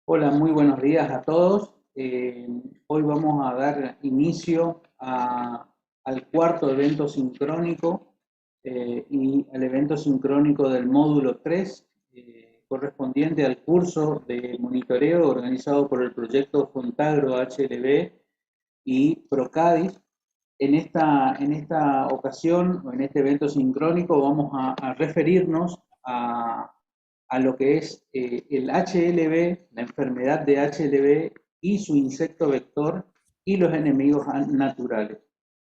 Hola, muy buenos días a todos. Hoy vamos a dar inicio al cuarto evento sincrónico y al evento sincrónico del módulo 3, correspondiente al curso de monitoreo organizado por el proyecto Fontagro HLB y Procadis. En esta ocasión, o en este evento sincrónico, vamos a referirnos a lo que es el HLB, la enfermedad de HLB y su insecto vector y los enemigos naturales.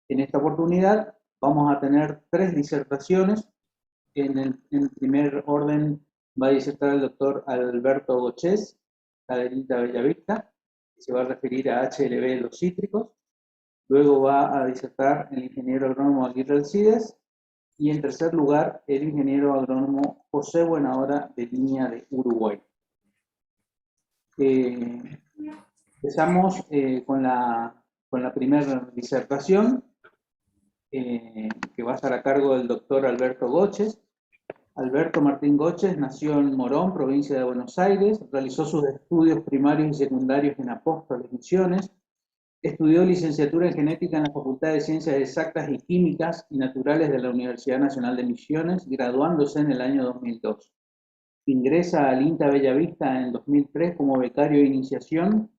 En esta oportunidad vamos a tener tres disertaciones. En primer orden va a disertar el doctor Alberto Goches, Caderita Bellavista, que se va a referir a HLB de los cítricos. Luego va a disertar el ingeniero agrónomo Aguirre Alcides. Y en tercer lugar, el ingeniero agrónomo José Buenahora de Línea de Uruguay. Empezamos con la primera disertación, que va a estar a cargo del doctor Alberto Goches. Alberto Martín Goches nació en Morón, provincia de Buenos Aires, realizó sus estudios primarios y secundarios en Apóstoles, Misiones. Estudió licenciatura en genética en la Facultad de Ciencias Exactas y Químicas y Naturales de la Universidad Nacional de Misiones, graduándose en el año 2002. Ingresa al INTA Bellavista en 2003 como becario de iniciación.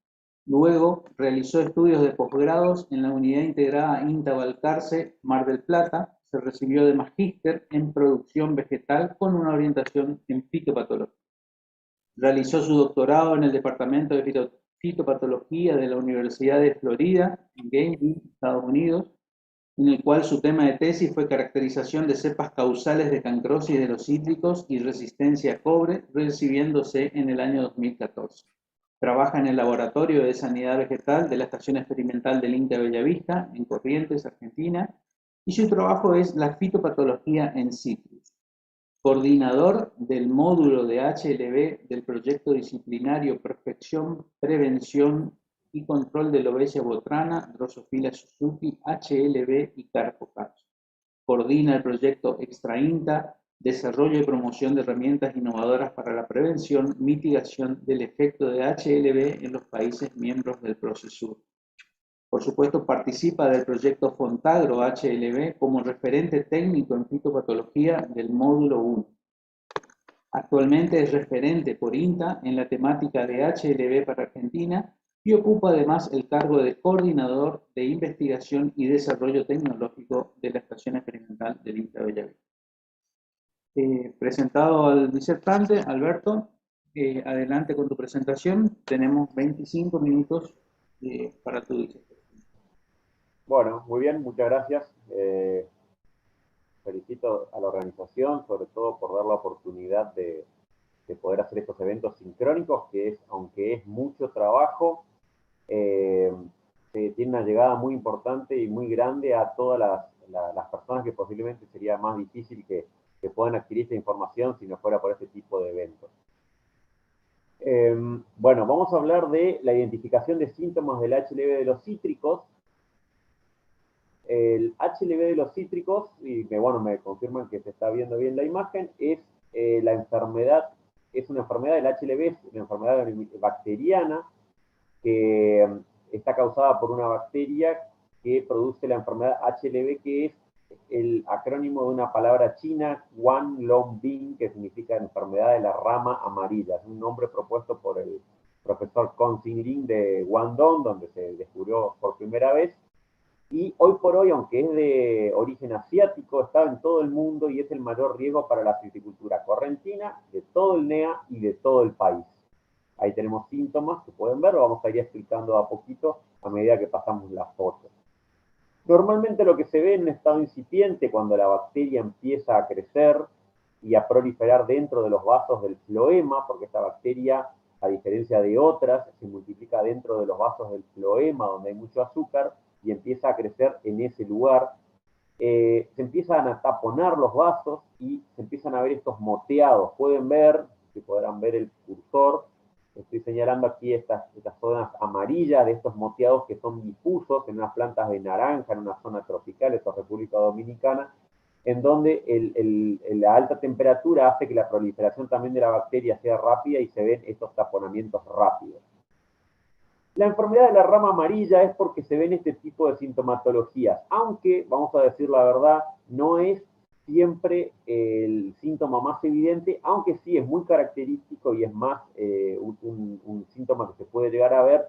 Luego realizó estudios de posgrados en la Unidad Integrada INTA Balcarce, Mar del Plata. Se recibió de magíster en producción vegetal con una orientación en fitopatología. Realizó su doctorado en el Departamento de Fitopatología de la Universidad de Florida, en Gainesville, Estados Unidos, en el cual su tema de tesis fue caracterización de cepas causales de cancrosis de los cítricos y resistencia a cobre, recibiéndose en el año 2014. Trabaja en el Laboratorio de Sanidad Vegetal de la Estación Experimental del INTA Bellavista, en Corrientes, Argentina, y su trabajo es la fitopatología en cítricos. Coordinador del módulo de HLB del proyecto disciplinario Prospección, Prevención y Control de Lobesia botrana, Drosophila Suzuki, HLB y Carpocaps. Coordina el proyecto ExtraINTA, desarrollo y promoción de herramientas innovadoras para la prevención, mitigación del efecto de HLB en los países miembros del Prosesur. Por supuesto, participa del proyecto Fontagro HLB como referente técnico en fitopatología del módulo 1. Actualmente es referente por INTA en la temática de HLB para Argentina y ocupa además el cargo de coordinador de investigación y desarrollo tecnológico de la Estación Experimental del INTA Bellavista. Presentado al disertante, Alberto, adelante con tu presentación. Tenemos 25 minutos para tu disertación. Bueno, muy bien, muchas gracias. Felicito a la organización, sobre todo por dar la oportunidad de poder hacer estos eventos sincrónicos, que es, aunque es mucho trabajo, tiene una llegada muy importante y muy grande a todas las personas que posiblemente sería más difícil que puedan adquirir esta información si no fuera por este tipo de eventos. Bueno, vamos a hablar de la identificación de síntomas del HLB de los cítricos. El HLB de los cítricos, y bueno, me confirman que se está viendo bien la imagen, es la enfermedad, es una enfermedad del HLB, es una enfermedad bacteriana que está causada por una bacteria que produce la enfermedad HLB, que es el acrónimo de una palabra china, Guanlongbing, que significa enfermedad de la rama amarilla. Es un nombre propuesto por el profesor Kong Xinling de Guangdong, donde se descubrió por primera vez. Y hoy por hoy, aunque es de origen asiático, está en todo el mundo y es el mayor riesgo para la citricultura correntina de todo el NEA y de todo el país. Ahí tenemos síntomas que pueden ver, lo vamos a ir explicando a poquito a medida que pasamos las fotos. Normalmente lo que se ve en un estado incipiente, cuando la bacteria empieza a crecer y a proliferar dentro de los vasos del floema, porque esta bacteria, a diferencia de otras, se multiplica dentro de los vasos del floema, donde hay mucho azúcar, y empieza a crecer en ese lugar, se empiezan a taponar los vasos y se empiezan a ver estos moteados. Pueden ver, si podrán ver el cursor, estoy señalando aquí estas zonas amarillas de estos moteados que son difusos en unas plantas de naranja, en una zona tropical, esto es República Dominicana, en donde la alta temperatura hace que la proliferación también de la bacteria sea rápida y se ven estos taponamientos rápidos. La enfermedad de la rama amarilla es porque se ven este tipo de sintomatologías, aunque, vamos a decir la verdad, no es siempre el síntoma más evidente, aunque sí es muy característico y es más un síntoma que se puede llegar a ver.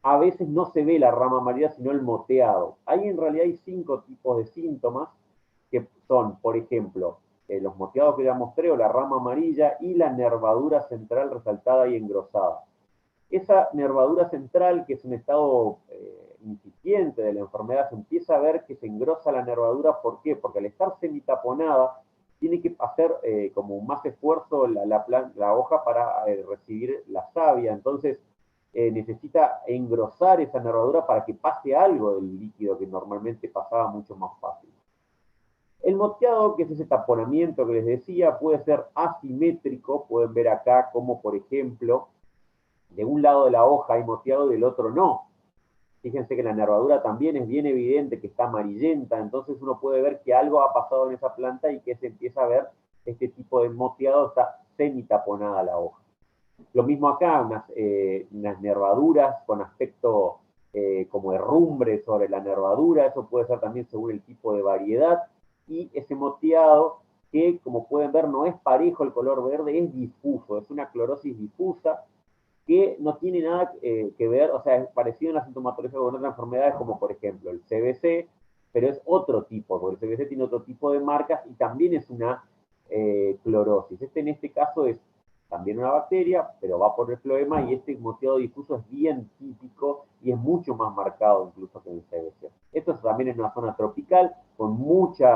A veces no se ve la rama amarilla, sino el moteado. Ahí en realidad hay 5 tipos de síntomas, que son, por ejemplo, los moteados que ya mostré, o la rama amarilla, y la nervadura central resaltada y engrosada. Esa nervadura central, que es un estado incipiente de la enfermedad, se empieza a ver que se engrosa la nervadura. ¿Por qué? Porque al estar semitaponada, tiene que hacer como más esfuerzo la hoja para recibir la savia. Entonces, necesita engrosar esa nervadura para que pase algo del líquido que normalmente pasaba mucho más fácil. El moteado, que es ese taponamiento que les decía, puede ser asimétrico. Pueden ver acá como, por ejemplo, de un lado de la hoja hay moteado y del otro no. Fíjense que la nervadura también es bien evidente que está amarillenta, entonces uno puede ver que algo ha pasado en esa planta y que se empieza a ver este tipo de moteado, está semitaponada la hoja. Lo mismo acá, unas nervaduras con aspecto como herrumbre sobre la nervadura, eso puede ser también según el tipo de variedad, y ese moteado que, como pueden ver, no es parejo el color verde, es difuso, es una clorosis difusa, que no tiene nada que ver, o sea, es parecido en la sintomatología con otras enfermedades, como por ejemplo el CBC, pero es otro tipo, porque el CBC tiene otro tipo de marcas y también es una clorosis. En este caso es también una bacteria, pero va por el floema, y este moteado difuso es bien típico y es mucho más marcado incluso que el CBC. Esto es también en una zona tropical, con muchas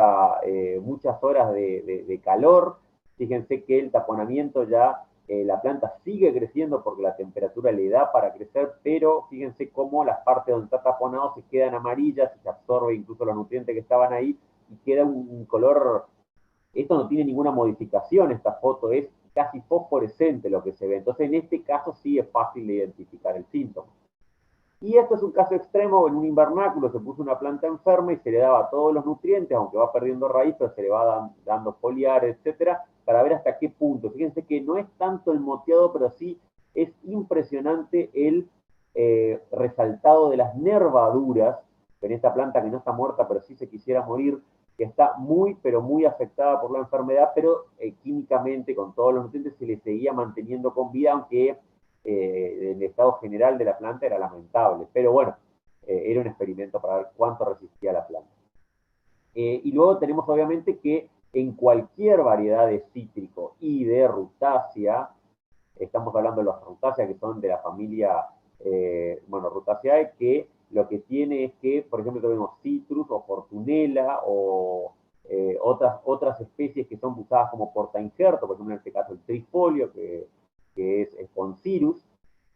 horas de calor. Fíjense que el taponamiento ya la planta sigue creciendo porque la temperatura le da para crecer, pero fíjense cómo las partes donde está taponado se quedan amarillas y se absorbe incluso los nutrientes que estaban ahí y queda un color. Esto no tiene ninguna modificación, esta foto es casi fosforescente lo que se ve. Entonces en este caso sí es fácil de identificar el síntoma. Y esto es un caso extremo. En un invernáculo se puso una planta enferma y se le daba todos los nutrientes, aunque va perdiendo raíz, pero se le va dando foliar, etcétera, para ver hasta qué punto. Fíjense que no es tanto el moteado, pero sí es impresionante el resaltado de las nervaduras en esta planta, que no está muerta, pero sí se quisiera morir, que está muy, pero muy afectada por la enfermedad, pero químicamente, con todos los nutrientes, se le seguía manteniendo con vida, aunque el estado general de la planta era lamentable. Pero bueno, era un experimento para ver cuánto resistía la planta. Y luego tenemos obviamente que en cualquier variedad de cítrico y de rutácea, estamos hablando de los rutáceas que son de la familia, Rutaceae, que lo que tiene es que, por ejemplo, tenemos citrus o fortunela o otras especies que son usadas como portainjerto, por ejemplo en este caso el trifolio, que es Poncirus.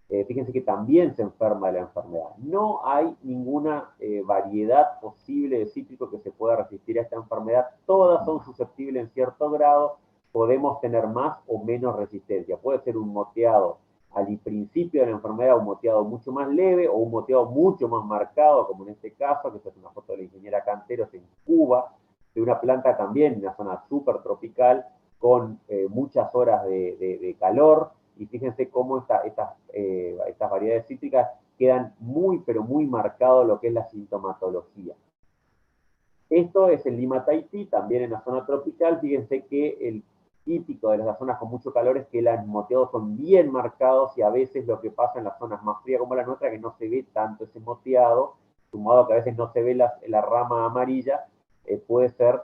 Fíjense que también se enferma de la enfermedad. No hay ninguna variedad posible de cítrico que se pueda resistir a esta enfermedad. Todas son susceptibles en cierto grado. Podemos tener más o menos resistencia. Puede ser un moteado al principio de la enfermedad, un moteado mucho más leve o un moteado mucho más marcado, como en este caso, que esta es una foto de la ingeniera Canteros en Cuba, de una planta también en una zona súper tropical, con muchas horas de calor. Y fíjense cómo estas variedades cítricas quedan muy, pero muy marcado lo que es la sintomatología. Esto es el Lima Tahití, también en la zona tropical. Fíjense que el típico de las zonas con mucho calor es que los moteados son bien marcados, y a veces lo que pasa en las zonas más frías como la nuestra, que no se ve tanto ese moteado, sumado a que a veces no se ve la rama amarilla, puede ser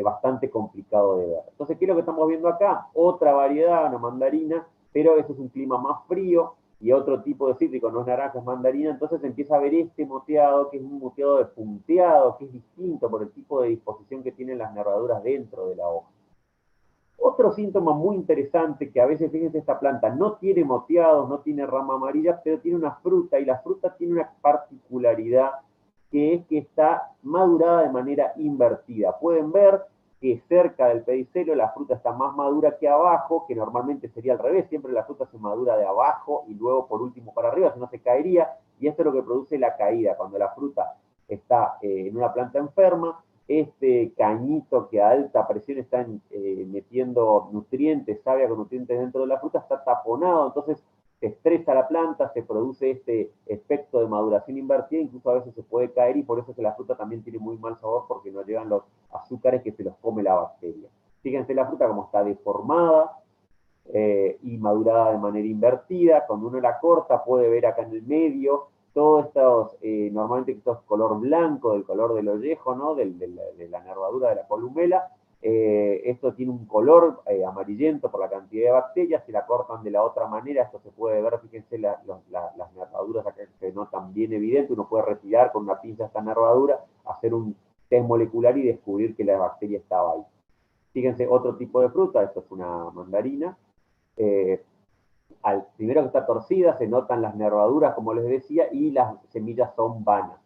bastante complicado de ver. Entonces, ¿qué es lo que estamos viendo acá? Otra variedad, una mandarina, pero eso es un clima más frío y otro tipo de cítrico, no es naranja, es mandarina. Entonces empieza a ver este moteado, que es un moteado de punteado, que es distinto por el tipo de disposición que tienen las nervaduras dentro de la hoja. Otro síntoma muy interesante, que a veces, fíjense, esta planta no tiene moteados, no tiene rama amarilla, pero tiene una fruta, y la fruta tiene una particularidad, que es que está madurada de manera invertida. Pueden ver que cerca del pedicelo la fruta está más madura que abajo, que normalmente sería al revés. Siempre la fruta se madura de abajo y luego por último para arriba, si no se caería, y esto es lo que produce la caída. Cuando la fruta está en una planta enferma, este cañito que a alta presión está metiendo nutrientes, savia con nutrientes dentro de la fruta, está taponado, entonces se estresa la planta, se produce este efecto de maduración invertida, incluso a veces se puede caer y por eso es que la fruta también tiene muy mal sabor porque no llegan los azúcares que se los come la bacteria. Fíjense la fruta como está deformada, y madurada de manera invertida. Cuando uno la corta puede ver acá en el medio todos estos, normalmente estos color blanco, del color del ollejo, ¿no? de la nervadura de la columela. Esto tiene un color amarillento por la cantidad de bacterias. Si la cortan de la otra manera, esto se puede ver, fíjense las nervaduras acá que se notan bien evidentes. Uno puede retirar con una pinza esta nervadura, hacer un test molecular y descubrir que la bacteria estaba ahí. Fíjense, otro tipo de fruta, esto es una mandarina. Eh, primero que está torcida, se notan las nervaduras, como les decía, y las semillas son vanas.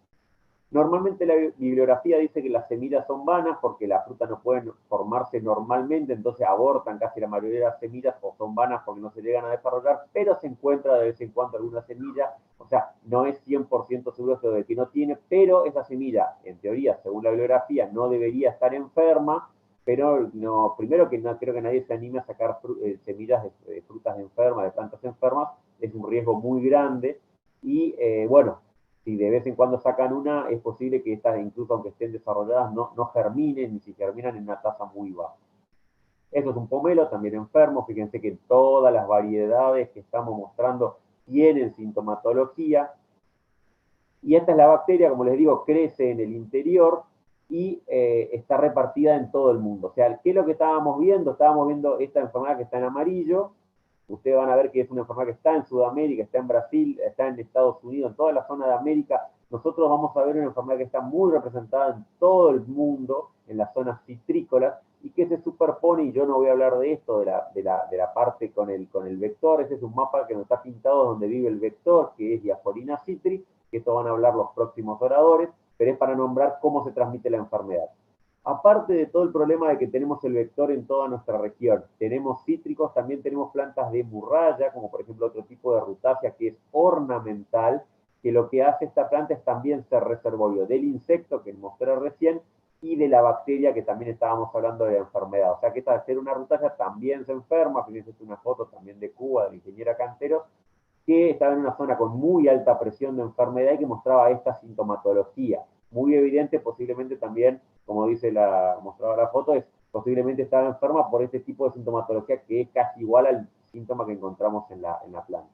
Normalmente la bibliografía dice que las semillas son vanas porque la fruta no puede formarse normalmente, entonces abortan casi la mayoría de las semillas o son vanas porque no se llegan a desarrollar, pero se encuentra de vez en cuando alguna semilla, o sea, no es 100% seguro esto de que no tiene, pero esa semilla, en teoría, según la bibliografía, no debería estar enferma, pero no, primero que no creo que nadie se anime a sacar semillas de frutas enfermas, de plantas enfermas, es un riesgo muy grande y bueno, si de vez en cuando sacan una, es posible que estas, incluso aunque estén desarrolladas, no germinen, ni si germinan en una tasa muy baja. Esto es un pomelo, también enfermo. Fíjense que todas las variedades que estamos mostrando tienen sintomatología. Y esta es la bacteria, como les digo, crece en el interior y está repartida en todo el mundo. O sea, ¿qué es lo que estábamos viendo? Estábamos viendo esta enfermedad que está en amarillo. Ustedes van a ver que es una enfermedad que está en Sudamérica, está en Brasil, está en Estados Unidos, en toda la zona de América. Nosotros vamos a ver una enfermedad que está muy representada en todo el mundo, en las zonas citrícolas, y que se superpone, y yo no voy a hablar de esto, de la parte con el vector. Ese es un mapa que nos está pintado donde vive el vector, que es Diasporina citri, que esto van a hablar los próximos oradores, pero es para nombrar cómo se transmite la enfermedad. Aparte de todo el problema de que tenemos el vector en toda nuestra región, tenemos cítricos, también tenemos plantas de murraya, como por ejemplo otro tipo de rutácea que es ornamental, que lo que hace esta planta es también ser reservorio del insecto que mostré recién y de la bacteria que también estábamos hablando de la enfermedad. O sea que esta de ser una rutácea también se enferma. Fíjense una foto también de Cuba, de la ingeniera Canteros, que estaba en una zona con muy alta presión de enfermedad y que mostraba esta sintomatología. Muy evidente, posiblemente también, como dice mostraba la foto, es posiblemente estaba enferma por este tipo de sintomatología que es casi igual al síntoma que encontramos en la planta.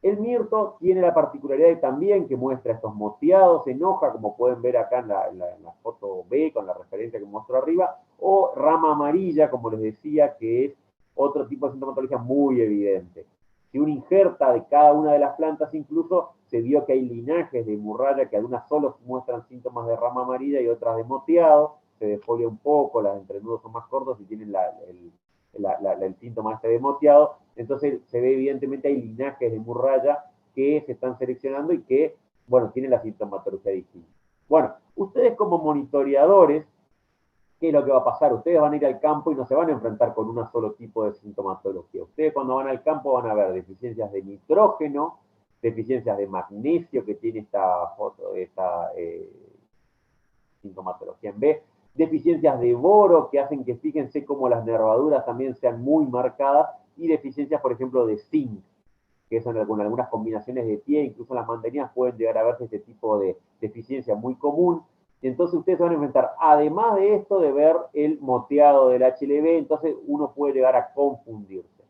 El mirto tiene la particularidad también que muestra estos moteados en hoja, como pueden ver acá en la foto B, con la referencia que muestro arriba, o rama amarilla, como les decía, que es otro tipo de sintomatología muy evidente. Si uno injerta de cada una de las plantas, incluso se vio que hay linajes de murraya que algunas solo muestran síntomas de rama amarilla y otras de moteado, se desfolia un poco, las entrenudos son más cortos y tienen el síntoma este de moteado. Entonces se ve evidentemente hay linajes de murraya que se están seleccionando y que, bueno, tienen la sintomatología distinta. Bueno, ustedes como monitoreadores, ¿qué es lo que va a pasar? Ustedes van a ir al campo y no se van a enfrentar con un solo tipo de sintomatología. Ustedes cuando van al campo van a ver deficiencias de nitrógeno, deficiencias de magnesio, que tiene esta sintomatología en B, deficiencias de boro, que hacen que fíjense cómo las nervaduras también sean muy marcadas, y deficiencias, por ejemplo, de zinc, que son con algunas combinaciones de pie, incluso en las mandarinas pueden llegar a verse este tipo de deficiencia muy común. Y entonces ustedes van a enfrentar, además de esto, de ver el moteado del HLB, entonces uno puede llegar a confundirse.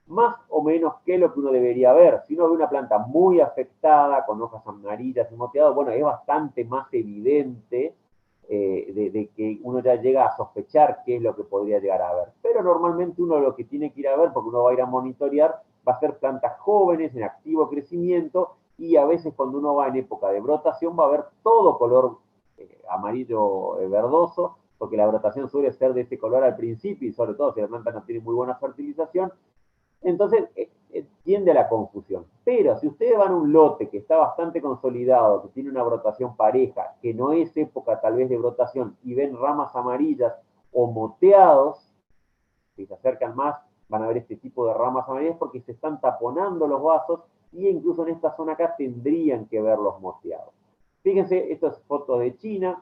Más o menos, ¿qué es lo que uno debería ver? Si uno ve una planta muy afectada, con hojas amarillas y moteado, bueno, es bastante más evidente de que uno ya llega a sospechar qué es lo que podría llegar a ver. Pero normalmente uno lo que tiene que ir a ver, porque uno va a ir a monitorear, va a ser plantas jóvenes, en activo crecimiento, y a veces cuando uno va en época de brotación va a ver todo color amarillo verdoso, porque la brotación suele ser de este color al principio, y sobre todo si la planta no tiene muy buena fertilización. Entonces tiende a la confusión. Pero si ustedes van a un lote que está bastante consolidado, que tiene una brotación pareja, que no es época tal vez de brotación, y ven ramas amarillas o moteados, si se acercan más van a ver este tipo de ramas amarillas porque se están taponando los vasos, y incluso en esta zona acá tendrían que ver los moteados. Fíjense, esto es foto de China.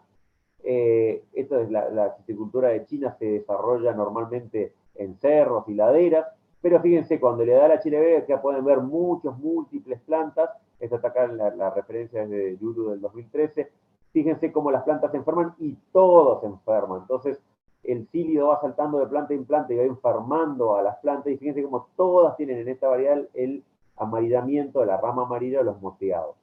Esto es la silvicultura de China, se desarrolla normalmente en cerros y laderas, pero fíjense, cuando le da la HLB, ya pueden ver múltiples plantas. Esta está acá, la referencia es de Yuru del 2013. Fíjense cómo las plantas se enferman y todos se enferman. Entonces, el cílido va saltando de planta en planta y va enfermando a las plantas. Y fíjense cómo todas tienen en esta variedad el amarillamiento de la rama amarilla de los moteados.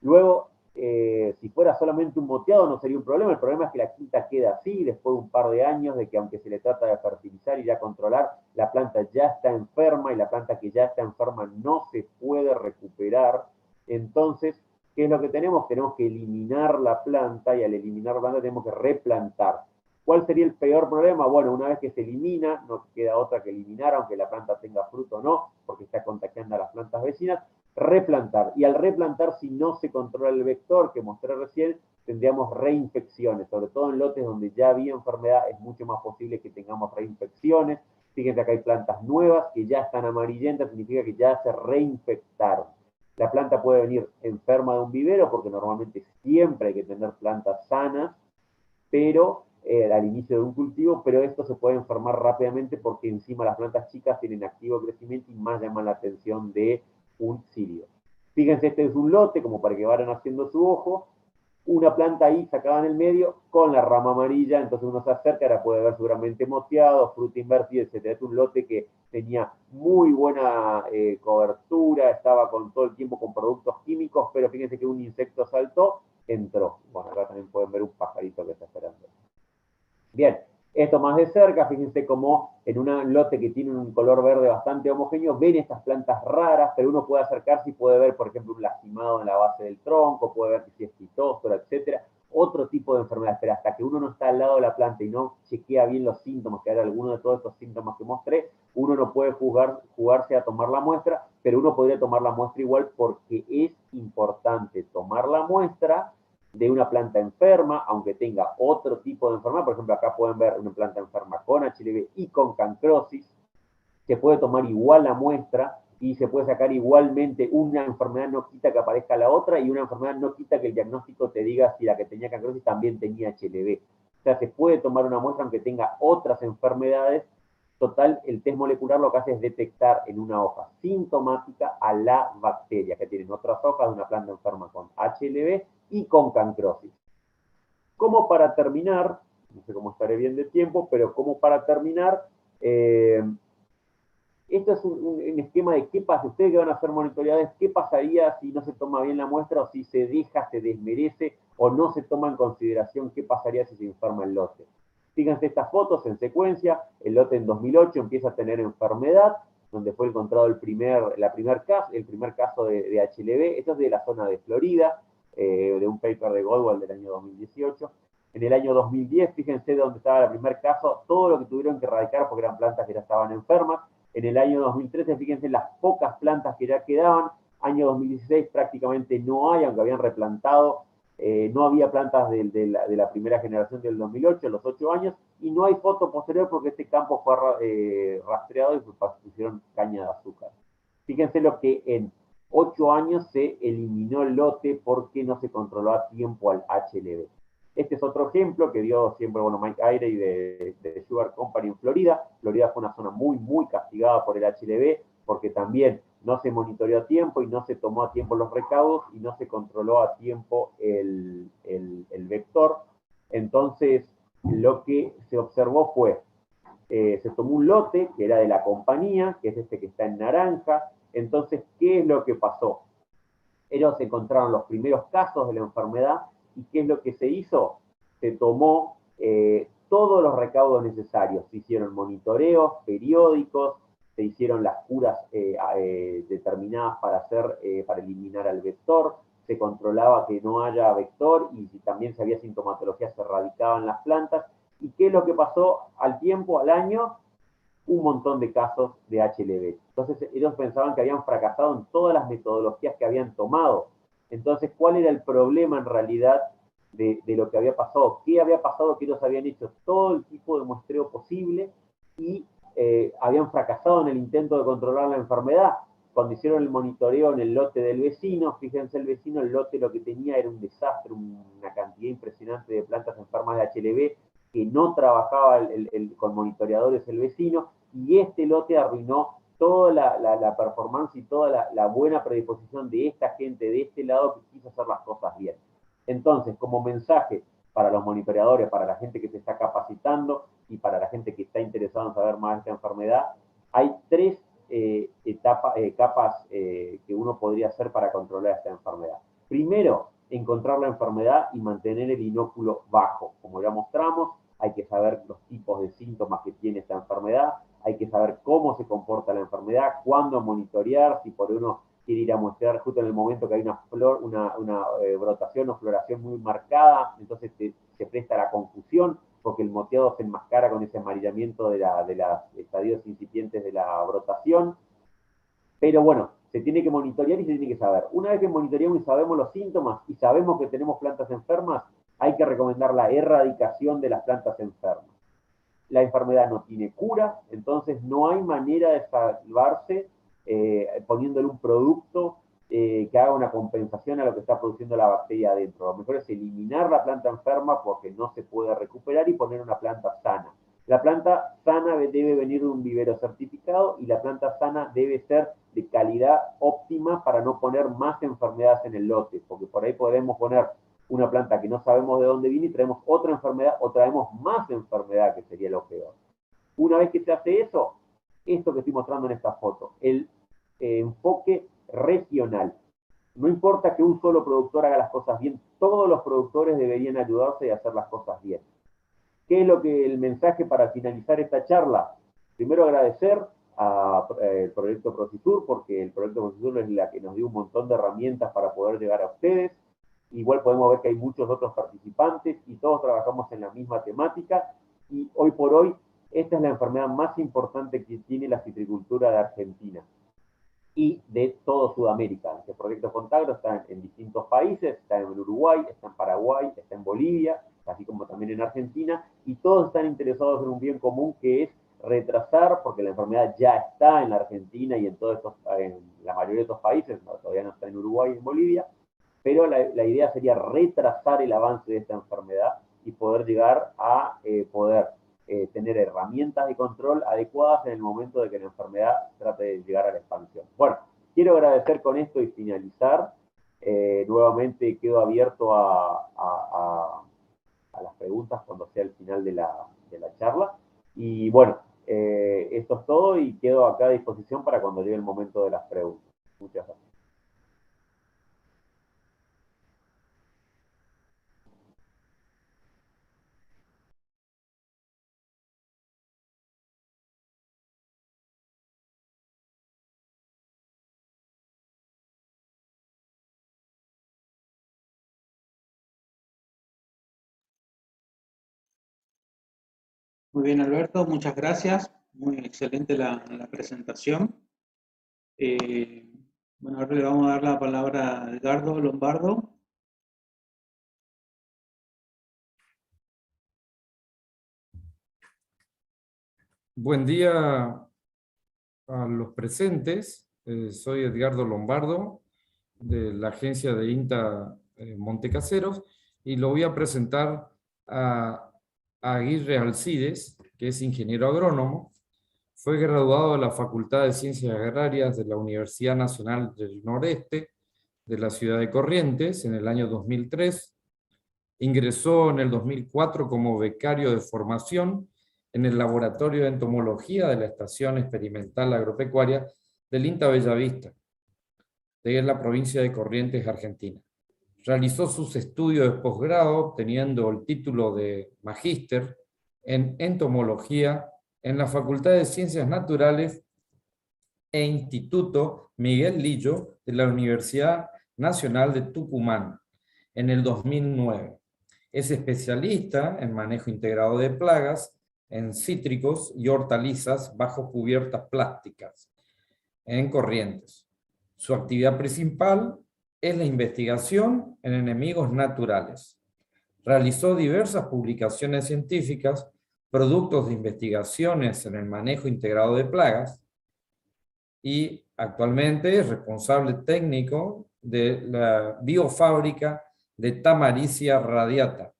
Luego, si fuera solamente un moteado no sería un problema. El problema es que la quinta queda así después de un par de años de que, aunque se le trata de fertilizar y ya controlar, la planta ya está enferma y la planta que ya está enferma no se puede recuperar. Entonces, ¿qué es lo que tenemos? Tenemos que eliminar la planta, y al eliminar la planta tenemos que replantar. ¿Cuál sería el peor problema? Bueno, una vez que se elimina, no queda otra que eliminar, aunque la planta tenga fruto o no, porque está contagiando a las plantas vecinas. Replantar. Y al replantar, si no se controla el vector que mostré recién, tendríamos reinfecciones, sobre todo en lotes donde ya había enfermedad, es mucho más posible que tengamos reinfecciones. Fíjense, acá hay plantas nuevas que ya están amarillentas, significa que ya se reinfectaron. La planta puede venir enferma de un vivero, porque normalmente siempre hay que tener plantas sanas, pero al inicio de un cultivo, pero esto se puede enfermar rápidamente porque encima las plantas chicas tienen activo crecimiento y más llaman la atención de un cirio. Fíjense, este es un lote, como para que vayan haciendo su ojo, una planta ahí sacada en el medio con la rama amarilla, entonces uno se acerca, ahora puede ver seguramente moteado, fruta invertida, etc. Es un lote que tenía muy buena cobertura, estaba con todo el tiempo con productos químicos, pero fíjense que un insecto saltó, entró. Bueno, acá también pueden ver un pajarito que está esperando. Bien, esto más de cerca, fíjense cómo en un lote que tiene un color verde bastante homogéneo, ven estas plantas raras, pero uno puede acercarse y puede ver, por ejemplo, un lastimado en la base del tronco, puede ver que si es fitóstora, etcétera, otro tipo de enfermedad. Pero hasta que uno no está al lado de la planta y no chequea bien los síntomas, que hay alguno de todos estos síntomas que mostré, uno no puede jugarse a tomar la muestra, pero uno podría tomar la muestra igual, porque es importante tomar la muestra de una planta enferma, aunque tenga otro tipo de enfermedad. Por ejemplo, acá pueden ver una planta enferma con HLV y con cancrosis. Se puede tomar igual la muestra y se puede sacar igualmente. Una enfermedad no quita que aparezca la otra, y una enfermedad no quita que el diagnóstico te diga si la que tenía cancrosis también tenía HLV. O sea, se puede tomar una muestra aunque tenga otras enfermedades. Total, el test molecular lo que hace es detectar en una hoja sintomática a la bacteria, que tienen otras hojas de una planta enferma con HLV y con cancrosis. Como para terminar, no sé cómo estaré bien de tiempo, pero como para terminar, esto es un esquema de qué pasa. Ustedes que van a hacer monitoreadas, qué pasaría si no se toma bien la muestra, o si se deja, se desmerece, o no se toma en consideración qué pasaría si se enferma el lote. Fíjense estas fotos en secuencia. El lote en 2008 empieza a tener enfermedad, donde fue encontrado el primer caso de HLV. Esto es de la zona de Florida, de un paper de Goldwell del año 2018. En el año 2010, fíjense dónde estaba el primer caso, todo lo que tuvieron que erradicar porque eran plantas que ya estaban enfermas. En el año 2013, fíjense las pocas plantas que ya quedaban. Año 2016 prácticamente no hay, aunque habían replantado. No había plantas de la primera generación del 2008, los 8 años, y no hay foto posterior porque este campo fue rastreado y pusieron caña de azúcar. Fíjense lo que en 8 años se eliminó el lote porque no se controló a tiempo al HLV. Este es otro ejemplo que dio siempre, bueno, Mike Airey de Sugar Company en Florida. Florida fue una zona muy castigada por el HLV, porque también no se monitoreó a tiempo y no se tomó a tiempo los recaudos y no se controló a tiempo el vector. Entonces, lo que se observó fue, se tomó un lote que era de la compañía, que es este que está en naranja. Entonces, ¿qué es lo que pasó? Ellos encontraron los primeros casos de la enfermedad, y ¿qué es lo que se hizo? Se tomó todos los recaudos necesarios, se hicieron monitoreos periódicos, se hicieron las curas determinadas para eliminar al vector, se controlaba que no haya vector, y si también se había sintomatología se erradicaban las plantas. ¿Y qué es lo que pasó al tiempo, al año? Un montón de casos de HLV. Entonces ellos pensaban que habían fracasado en todas las metodologías que habían tomado. Entonces, ¿cuál era el problema en realidad de lo que había pasado? ¿Qué había pasado? Que ellos habían hecho todo el tipo de muestreo posible y habían fracasado en el intento de controlar la enfermedad. cuando hicieron el monitoreo en el lote del vecino, fíjense el vecino, el lote lo que tenía era un desastre, una cantidad impresionante de plantas enfermas de HLB, que no trabajaba con monitoreadores el vecino, y este lote arruinó toda la performance y toda la buena predisposición de esta gente de este lado que quiso hacer las cosas bien. Entonces, como mensaje para los monitoreadores, para la gente que se está capacitando y para la gente que está interesada en saber más de esta enfermedad, hay tres capas que uno podría hacer para controlar esta enfermedad. Primero, encontrar la enfermedad y mantener el inóculo bajo. Como ya mostramos, hay que saber los tipos de síntomas que tiene esta enfermedad, hay que saber cómo se comporta la enfermedad, cuándo monitorear, si por uno quiere ir a muestrear justo en el momento que hay una brotación o floración muy marcada, entonces se presta a la confusión, porque el moteado se enmascara con ese amarillamiento de los estadios incipientes de la brotación. Pero bueno, se tiene que monitorear y se tiene que saber. Una vez que monitoreamos y sabemos los síntomas y sabemos que tenemos plantas enfermas, hay que recomendar la erradicación de las plantas enfermas. La enfermedad no tiene cura, entonces no hay manera de salvarse poniéndole un producto que haga una compensación a lo que está produciendo la bacteria adentro. Lo mejor es eliminar la planta enferma porque no se puede recuperar y poner una planta sana. La planta sana debe venir de un vivero certificado y la planta sana debe ser de calidad óptima para no poner más enfermedades en el lote, porque por ahí podemos poner una planta que no sabemos de dónde viene y traemos otra enfermedad o traemos más enfermedad, que sería lo peor. Una vez que se hace eso, esto que estoy mostrando en esta foto, el enfoque regional. No importa que un solo productor haga las cosas bien, todos los productores deberían ayudarse y hacer las cosas bien. ¿Qué es lo que el mensaje para finalizar esta charla? Primero agradecer al proyecto Procisur, porque el proyecto Procisur es la que nos dio un montón de herramientas para poder llegar a ustedes. Igual podemos ver que hay muchos otros participantes y todos trabajamos en la misma temática, y hoy por hoy esta es la enfermedad más importante que tiene la citricultura de Argentina y de todo Sudamérica. Este proyecto Contagro está en distintos países, está en Uruguay, está en Paraguay, está en Bolivia, así como también en Argentina, y todos están interesados en un bien común que es retrasar, porque la enfermedad ya está en la Argentina y en la mayoría de estos países, no, todavía no está en Uruguay y en Bolivia, pero la idea sería retrasar el avance de esta enfermedad y poder llegar a tener herramientas de control adecuadas en el momento de que la enfermedad trate de llegar a la expansión. Bueno, quiero agradecer con esto y finalizar. Nuevamente quedo abierto a las preguntas cuando sea el final de la charla. Y bueno, esto es todo y quedo acá a disposición para cuando llegue el momento de las preguntas. Muchas gracias. Muy bien, Alberto, muchas gracias. Muy excelente la presentación. Bueno, ahora le vamos a dar la palabra a Edgardo Lombardo. Buen día a los presentes. Soy Edgardo Lombardo, de la agencia de INTA Montecaseros, y lo voy a presentar a Aguirre Alcides, que es ingeniero agrónomo. Fue graduado de la Facultad de Ciencias Agrarias de la Universidad Nacional del Noreste de la ciudad de Corrientes en el año 2003. Ingresó en el 2004 como becario de formación en el Laboratorio de Entomología de la Estación Experimental Agropecuaria del INTA Bellavista, de la provincia de Corrientes, Argentina. Realizó sus estudios de posgrado obteniendo el título de magíster en entomología en la Facultad de Ciencias Naturales e Instituto Miguel Lillo de la Universidad Nacional de Tucumán en el 2009. Es especialista en manejo integrado de plagas en cítricos y hortalizas bajo cubiertas plásticas en Corrientes. Su actividad principal es la investigación en enemigos naturales. Realizó diversas publicaciones científicas, productos de investigaciones en el manejo integrado de plagas, y actualmente es responsable técnico de la biofábrica de Tamaricia radiata,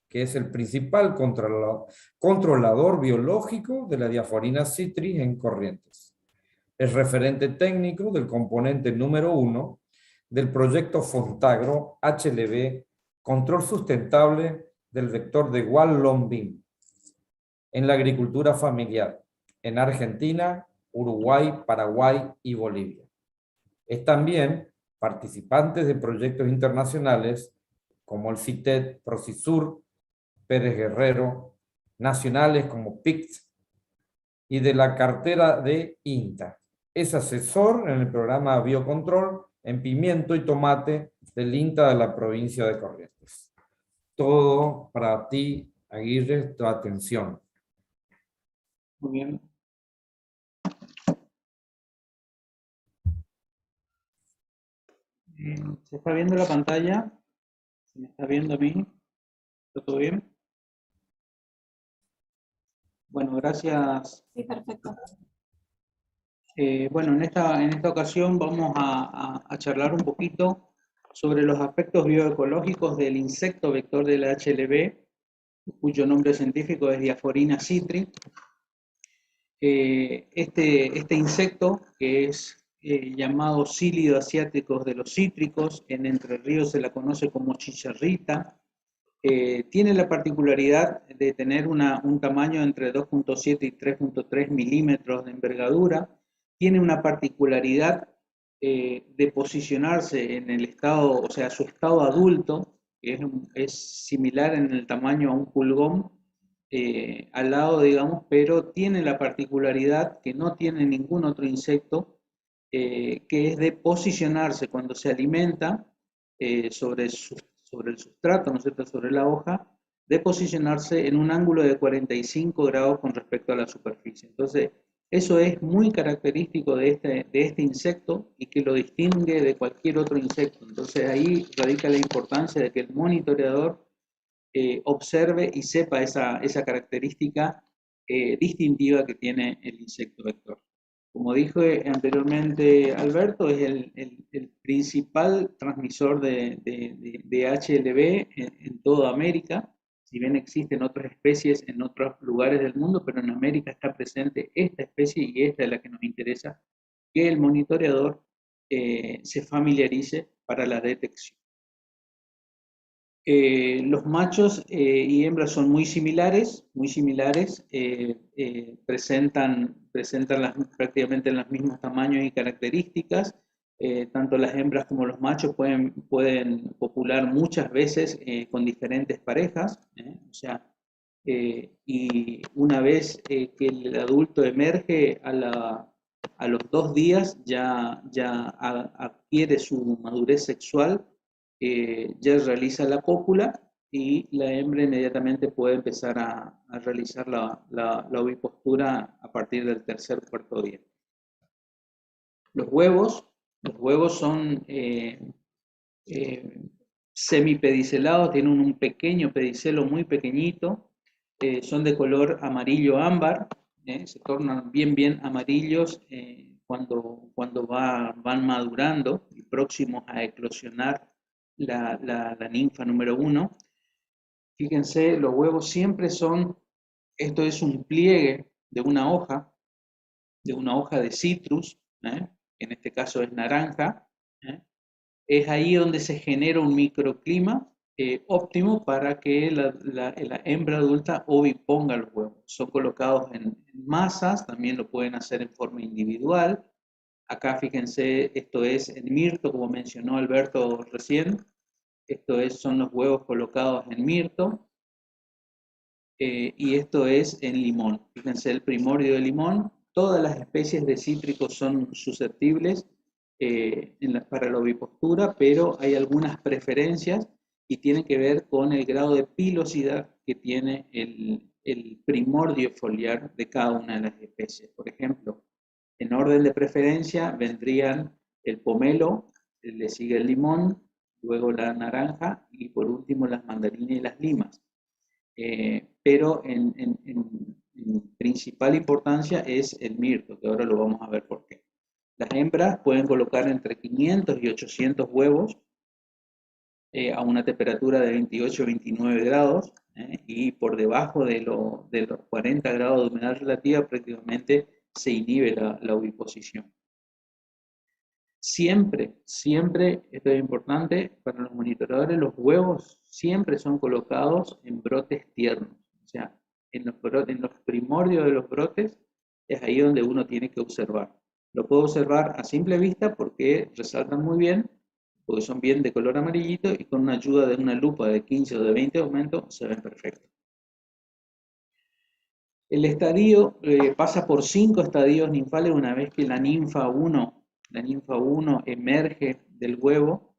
que es el principal controlador biológico de la diaforina citris en Corrientes. Es referente técnico del componente número 1 del proyecto Fontagro HLB, control sustentable del vector de Wall-Lombin en la agricultura familiar, en Argentina, Uruguay, Paraguay y Bolivia. Es también participante de proyectos internacionales como el CITED, Procisur, Pérez Guerrero, nacionales como PICT y de la cartera de INTA. Es asesor en el programa Biocontrol en pimiento y tomate del INTA de la provincia de Corrientes. Todo para ti, Aguirre, tu atención. Muy bien. ¿Se está viendo la pantalla? ¿Se me está viendo a mí? ¿Está todo bien? Bueno, gracias. Sí, perfecto. Bueno, en esta ocasión vamos a charlar un poquito sobre los aspectos bioecológicos del insecto vector de la HLB, cuyo nombre científico es Diaphorina citri. Este insecto, que es llamado cílido asiático de los cítricos, en Entre Ríos se la conoce como chicharrita, tiene la particularidad de tener un tamaño entre 2.7 y 3.3 milímetros de envergadura. Tiene una particularidad de posicionarse en el estado, o sea, su estado adulto, que es similar en el tamaño a un pulgón, al lado, digamos, pero tiene la particularidad que no tiene ningún otro insecto, que es de posicionarse cuando se alimenta sobre el sustrato, ¿no es cierto?, sobre la hoja, de posicionarse en un ángulo de 45 grados con respecto a la superficie. Entonces, eso es muy característico de este insecto y que lo distingue de cualquier otro insecto. Entonces, ahí radica la importancia de que el monitoreador observe y sepa esa característica distintiva que tiene el insecto vector. Como dijo anteriormente Alberto, es el principal transmisor de HLB en toda América. Si bien existen otras especies en otros lugares del mundo, pero en América está presente esta especie y esta es la que nos interesa, que el monitoreador se familiarice para la detección. Los machos y hembras son muy similares, presentan prácticamente los mismos tamaños y características. Tanto las hembras como los machos pueden copular muchas veces con diferentes parejas, o sea, y una vez que el adulto emerge a los 2 días ya adquiere su madurez sexual, ya realiza la cópula y la hembra inmediatamente puede empezar a realizar la ovipostura a partir del tercer o cuarto día. Los huevos son semipedicelados, tienen un pequeño pedicelo muy pequeñito, son de color amarillo ámbar, se tornan bien amarillos cuando van madurando y próximos a eclosionar la ninfa número 1. Fíjense, los huevos siempre esto es un pliegue de una hoja de citrus, en este caso es naranja, es ahí donde se genera un microclima óptimo para que la hembra adulta oviponga los huevos. Son colocados en masas, también lo pueden hacer en forma individual. Acá fíjense, esto es en mirto, como mencionó Alberto recién. Son los huevos colocados en mirto. Y esto es en limón. Fíjense el primordio de limón. Todas las especies de cítricos son susceptibles para la ovipostura, pero hay algunas preferencias y tienen que ver con el grado de pilosidad que tiene el primordio foliar de cada una de las especies. Por ejemplo, en orden de preferencia vendrían el pomelo, le sigue el limón, luego la naranja y por último las mandarinas y las limas. Pero en principal importancia es el mirto, que ahora lo vamos a ver por qué. Las hembras pueden colocar entre 500 y 800 huevos a una temperatura de 28 o 29 grados, y por debajo de los 40 grados de humedad relativa prácticamente se inhibe la oviposición. Siempre, esto es importante para los monitoreadores, los huevos siempre son colocados en brotes tiernos, o sea, en los primordios de los brotes es ahí donde uno tiene que observar. Lo puedo observar a simple vista porque resaltan muy bien, porque son bien de color amarillito y con una ayuda de una lupa de 15 o de 20 aumentos se ven perfectos. El estadio pasa por 5 estadios ninfales una vez que la ninfa 1 emerge del huevo,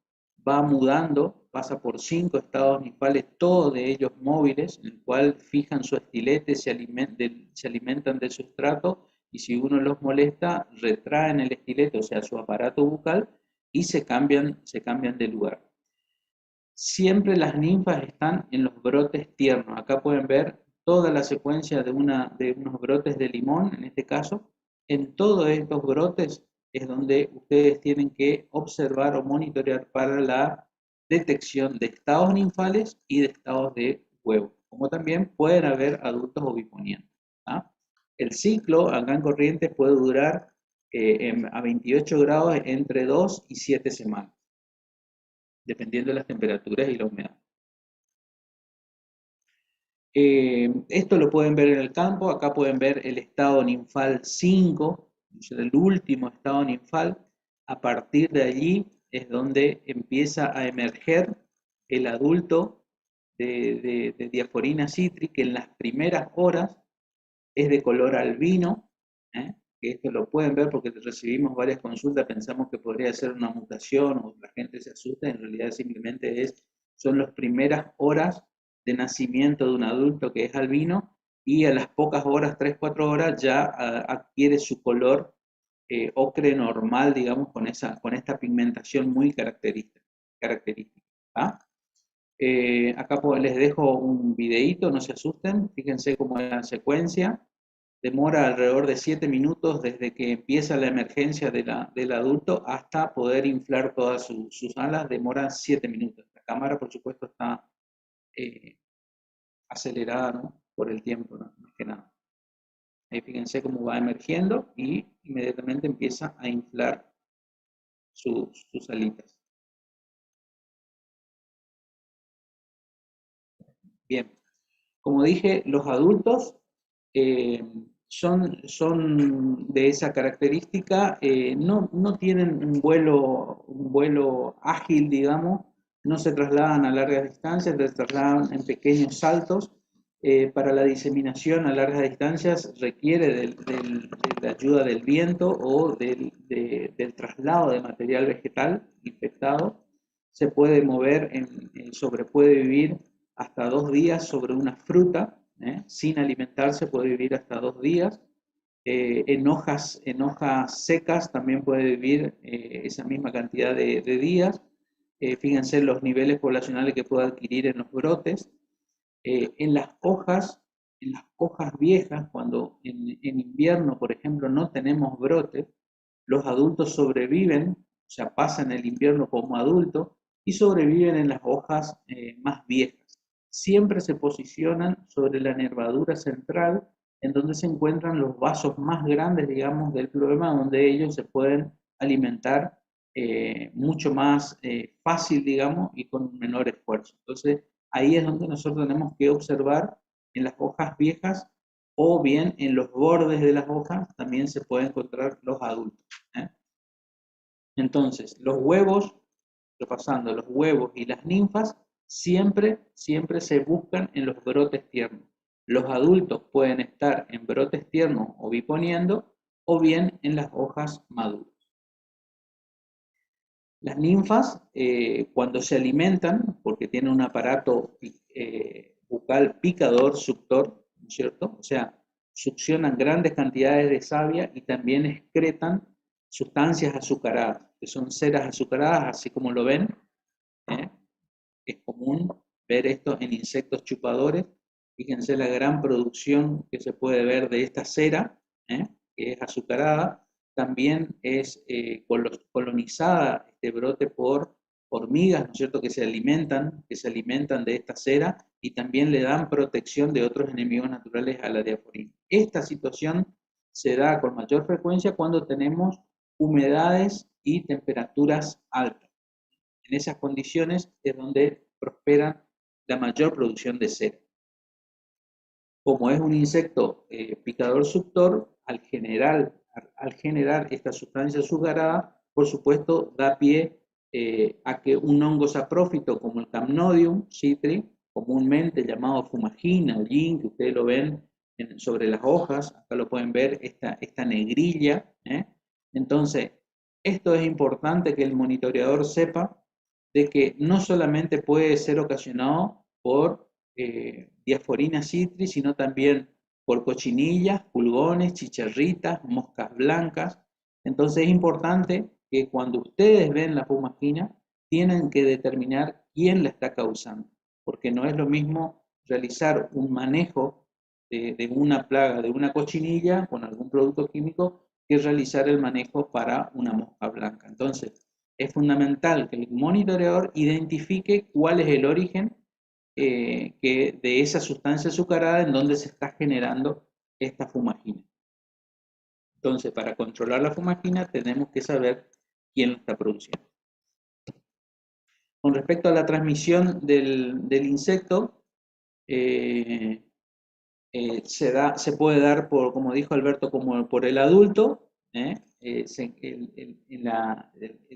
va mudando, pasa por 5 estados ninfales, todos de ellos móviles, en el cual fijan su estilete, se alimentan del sustrato, y si uno los molesta, retraen el estilete, o sea, su aparato bucal, y se cambian de lugar. Siempre las ninfas están en los brotes tiernos. Acá pueden ver toda la secuencia de unos brotes de limón, en este caso. En todos estos brotes es donde ustedes tienen que observar o monitorear para la detección de estados ninfales y de estados de huevo, como también pueden haber adultos oviponientes. ¿Ah? El ciclo acá en Corrientes puede durar a 28 grados entre 2 y 7 semanas, dependiendo de las temperaturas y la humedad. Esto lo pueden ver en el campo. Acá pueden ver el estado ninfal 5, el último estado ninfal. A partir de allí es donde empieza a emerger el adulto de Diaforina citri, que en las primeras horas es de color albino, que esto lo pueden ver porque recibimos varias consultas, pensamos que podría ser una mutación o la gente se asusta, en realidad simplemente son las primeras horas de nacimiento de un adulto que es albino, y a las pocas horas, 3-4 horas, ya adquiere su color ocre normal, digamos, con esta pigmentación muy característica. ¿Ah? Acá les dejo un videíto, no se asusten, fíjense cómo es la secuencia. Demora alrededor de 7 minutos desde que empieza la emergencia del adulto hasta poder inflar todas sus alas, demora 7 minutos. La cámara, por supuesto, está acelerada, ¿no?, por el tiempo, ¿no?, más que nada. Ahí fíjense cómo va emergiendo y inmediatamente empieza a inflar sus alitas. Bien, como dije, los adultos son de esa característica, no tienen un vuelo ágil, digamos, no se trasladan a largas distancias, se trasladan en pequeños saltos. Para la diseminación a largas distancias requiere de la ayuda del viento o del traslado de material vegetal infectado. Se puede mover, puede vivir hasta 2 días sobre una fruta, sin alimentarse puede vivir hasta 2 días. En hojas secas también puede vivir esa misma cantidad de días. Fíjense los niveles poblacionales que puede adquirir en los brotes. En las hojas viejas, cuando en invierno, por ejemplo, no tenemos brotes, los adultos sobreviven, o sea, pasan el invierno como adultos y sobreviven en las hojas más viejas. Siempre se posicionan sobre la nervadura central, en donde se encuentran los vasos más grandes, digamos, del problema, donde ellos se pueden alimentar mucho más fácil, digamos, y con menor esfuerzo. Entonces, ahí es donde nosotros tenemos que observar en las hojas viejas, o bien en los bordes de las hojas también se pueden encontrar los adultos. Entonces, los huevos, repasando, los huevos y las ninfas siempre se buscan en los brotes tiernos. Los adultos pueden estar en brotes tiernos o biponiendo, o bien en las hojas maduras. Las ninfas, cuando se alimentan, porque tienen un aparato bucal picador, suctor, ¿no es cierto? O sea, succionan grandes cantidades de savia y también excretan sustancias azucaradas, que son ceras azucaradas, así como lo ven. Es común ver esto en insectos chupadores. Fíjense la gran producción que se puede ver de esta cera, que es azucarada. también es colonizada este brote por hormigas, ¿no es cierto?, que se alimentan de esta cera y también le dan protección de otros enemigos naturales a la diaforina. Esta situación se da con mayor frecuencia cuando tenemos humedades y temperaturas altas. En esas condiciones es donde prospera la mayor producción de cera. Como es un insecto picador suctor, al generar esta sustancia azucarada, por supuesto, da pie a que un hongo saprófito como el Capnodium citri, comúnmente llamado fumagina o yin, que ustedes lo ven sobre las hojas, acá lo pueden ver, esta negrilla. Entonces, esto es importante que el monitoreador sepa de que no solamente puede ser ocasionado por Diaforina citri, sino también por cochinillas, pulgones, chicharritas, moscas blancas. Entonces es importante que cuando ustedes ven la fumagina, tienen que determinar quién la está causando, porque no es lo mismo realizar un manejo de una plaga, de una cochinilla con algún producto químico, que realizar el manejo para una mosca blanca. Entonces, es fundamental que el monitoreador identifique cuál es el origen de esa sustancia azucarada en donde se está generando esta fumagina. Entonces, para controlar la fumagina tenemos que saber quién lo está produciendo. Con respecto a la transmisión del insecto, se puede dar, como dijo Alberto, como por el adulto.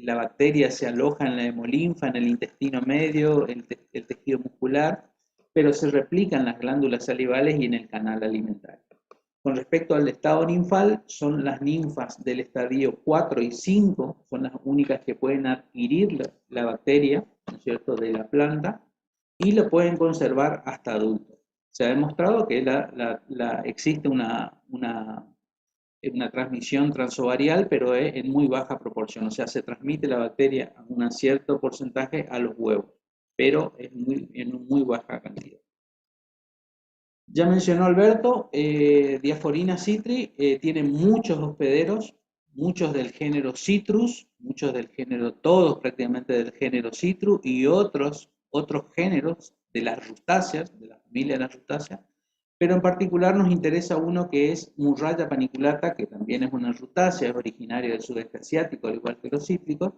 La bacteria se aloja en la hemolinfa, en el intestino medio, el tejido muscular, pero se replica en las glándulas salivales y en el canal alimentario. Con respecto al estado ninfal, son las ninfas del estadio 4 y 5, son las únicas que pueden adquirir la bacteria, ¿no es cierto?, de la planta, y lo pueden conservar hasta adultos. Se ha demostrado que existe una transmisión transovarial, pero es en muy baja proporción, o sea, se transmite la bacteria a un cierto porcentaje a los huevos, pero en muy baja cantidad. Ya mencionó Alberto, Diaforina citri tiene muchos hospederos, muchos del género Citrus, todos prácticamente del género Citrus, y otros géneros de las rutáceas, de la familia de las rutáceas, pero en particular nos interesa uno que es Murraya paniculata, que también es una rutácea, es originaria del sudeste asiático, al igual que los cítricos.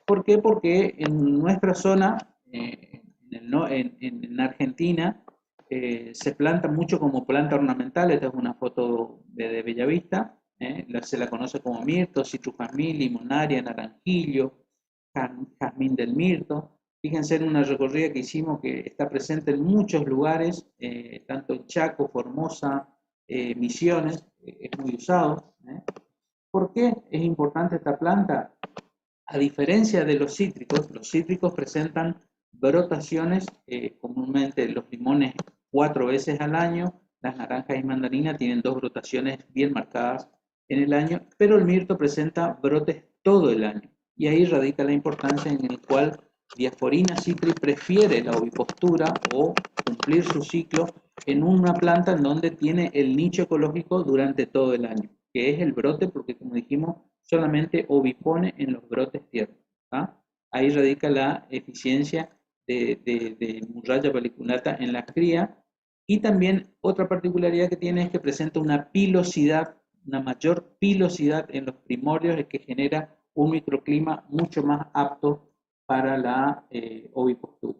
¿Por qué? Porque en nuestra zona, en Argentina, se planta mucho como planta ornamental. Esta es una foto de Bellavista. Se la conoce como mirto, citrus jazmín, limonaria, naranjillo, jazmín del mirto. Fíjense en una recorrida que hicimos que está presente en muchos lugares, tanto en Chaco, Formosa, Misiones, es muy usado. ¿Por qué es importante esta planta? A diferencia de los cítricos presentan brotaciones, comúnmente los limones 4 veces al año, las naranjas y mandarinas tienen 2 brotaciones bien marcadas en el año, pero el mirto presenta brotes todo el año. Y ahí radica la importancia en el cual Diaforina citri prefiere la ovipostura o cumplir su ciclo en una planta en donde tiene el nicho ecológico durante todo el año, que es el brote, porque como dijimos, solamente ovipone en los brotes tiernos. Ahí radica la eficiencia de Murraya paniculata en la cría. Y también otra particularidad que tiene es que presenta una pilosidad, una mayor pilosidad en los primordios, que genera un microclima mucho más apto para la ovipostura.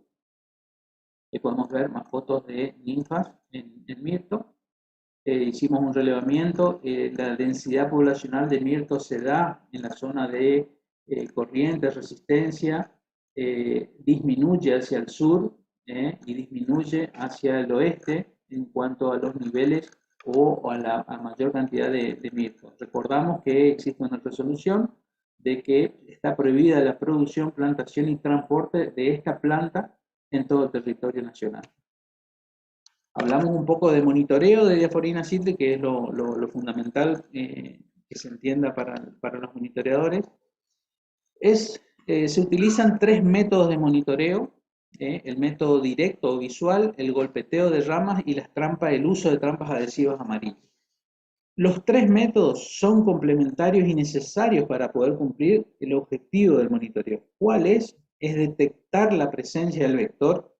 Aquí podemos ver más fotos de ninfas en mirto. Hicimos un relevamiento. La densidad poblacional de mirto se da en la zona de Corrientes, Resistencia, disminuye hacia el sur y disminuye hacia el oeste en cuanto a los niveles o a la mayor cantidad de mirto. Recordamos que existe una resolución de que está prohibida la producción, plantación y transporte de esta planta en todo el territorio nacional. Hablamos un poco de monitoreo de Diaforina citri, que es lo fundamental que se entienda para los monitoreadores. Se utilizan 3 métodos de monitoreo: el método directo o visual, el golpeteo de ramas y el uso de trampas adhesivas amarillas. Los tres métodos son complementarios y necesarios para poder cumplir el objetivo del monitoreo. ¿Cuál es? Es detectar la presencia del vector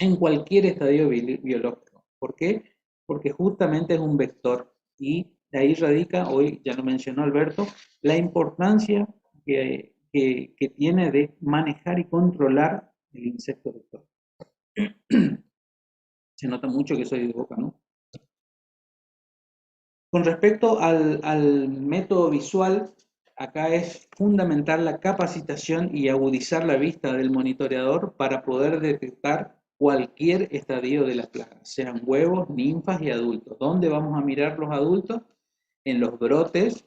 en cualquier estadio biológico. ¿Por qué? Porque justamente es un vector y de ahí radica, hoy ya lo mencionó Alberto, la importancia que tiene de manejar y controlar el insecto vector. Se nota mucho que soy de Boca, ¿no? Con respecto al método visual, acá es fundamental la capacitación y agudizar la vista del monitoreador para poder detectar cualquier estadio de la plaga, sean huevos, ninfas y adultos. ¿Dónde vamos a mirar los adultos? En los brotes,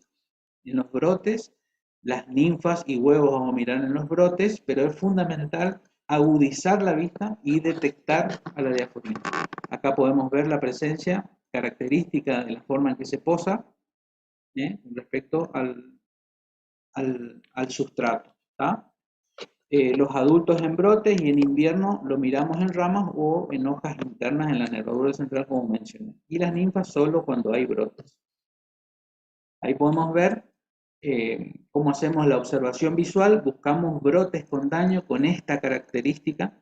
las ninfas y huevos vamos a mirar en los brotes, pero es fundamental agudizar la vista y detectar a la diaforina. Acá podemos ver la presencia característica de la forma en que se posa respecto al sustrato. Los adultos en brotes y en invierno lo miramos en ramas o en hojas internas en la nervadura central, como mencioné. Y las ninfas solo cuando hay brotes. Ahí podemos ver cómo hacemos la observación visual, buscamos brotes con daño con esta característica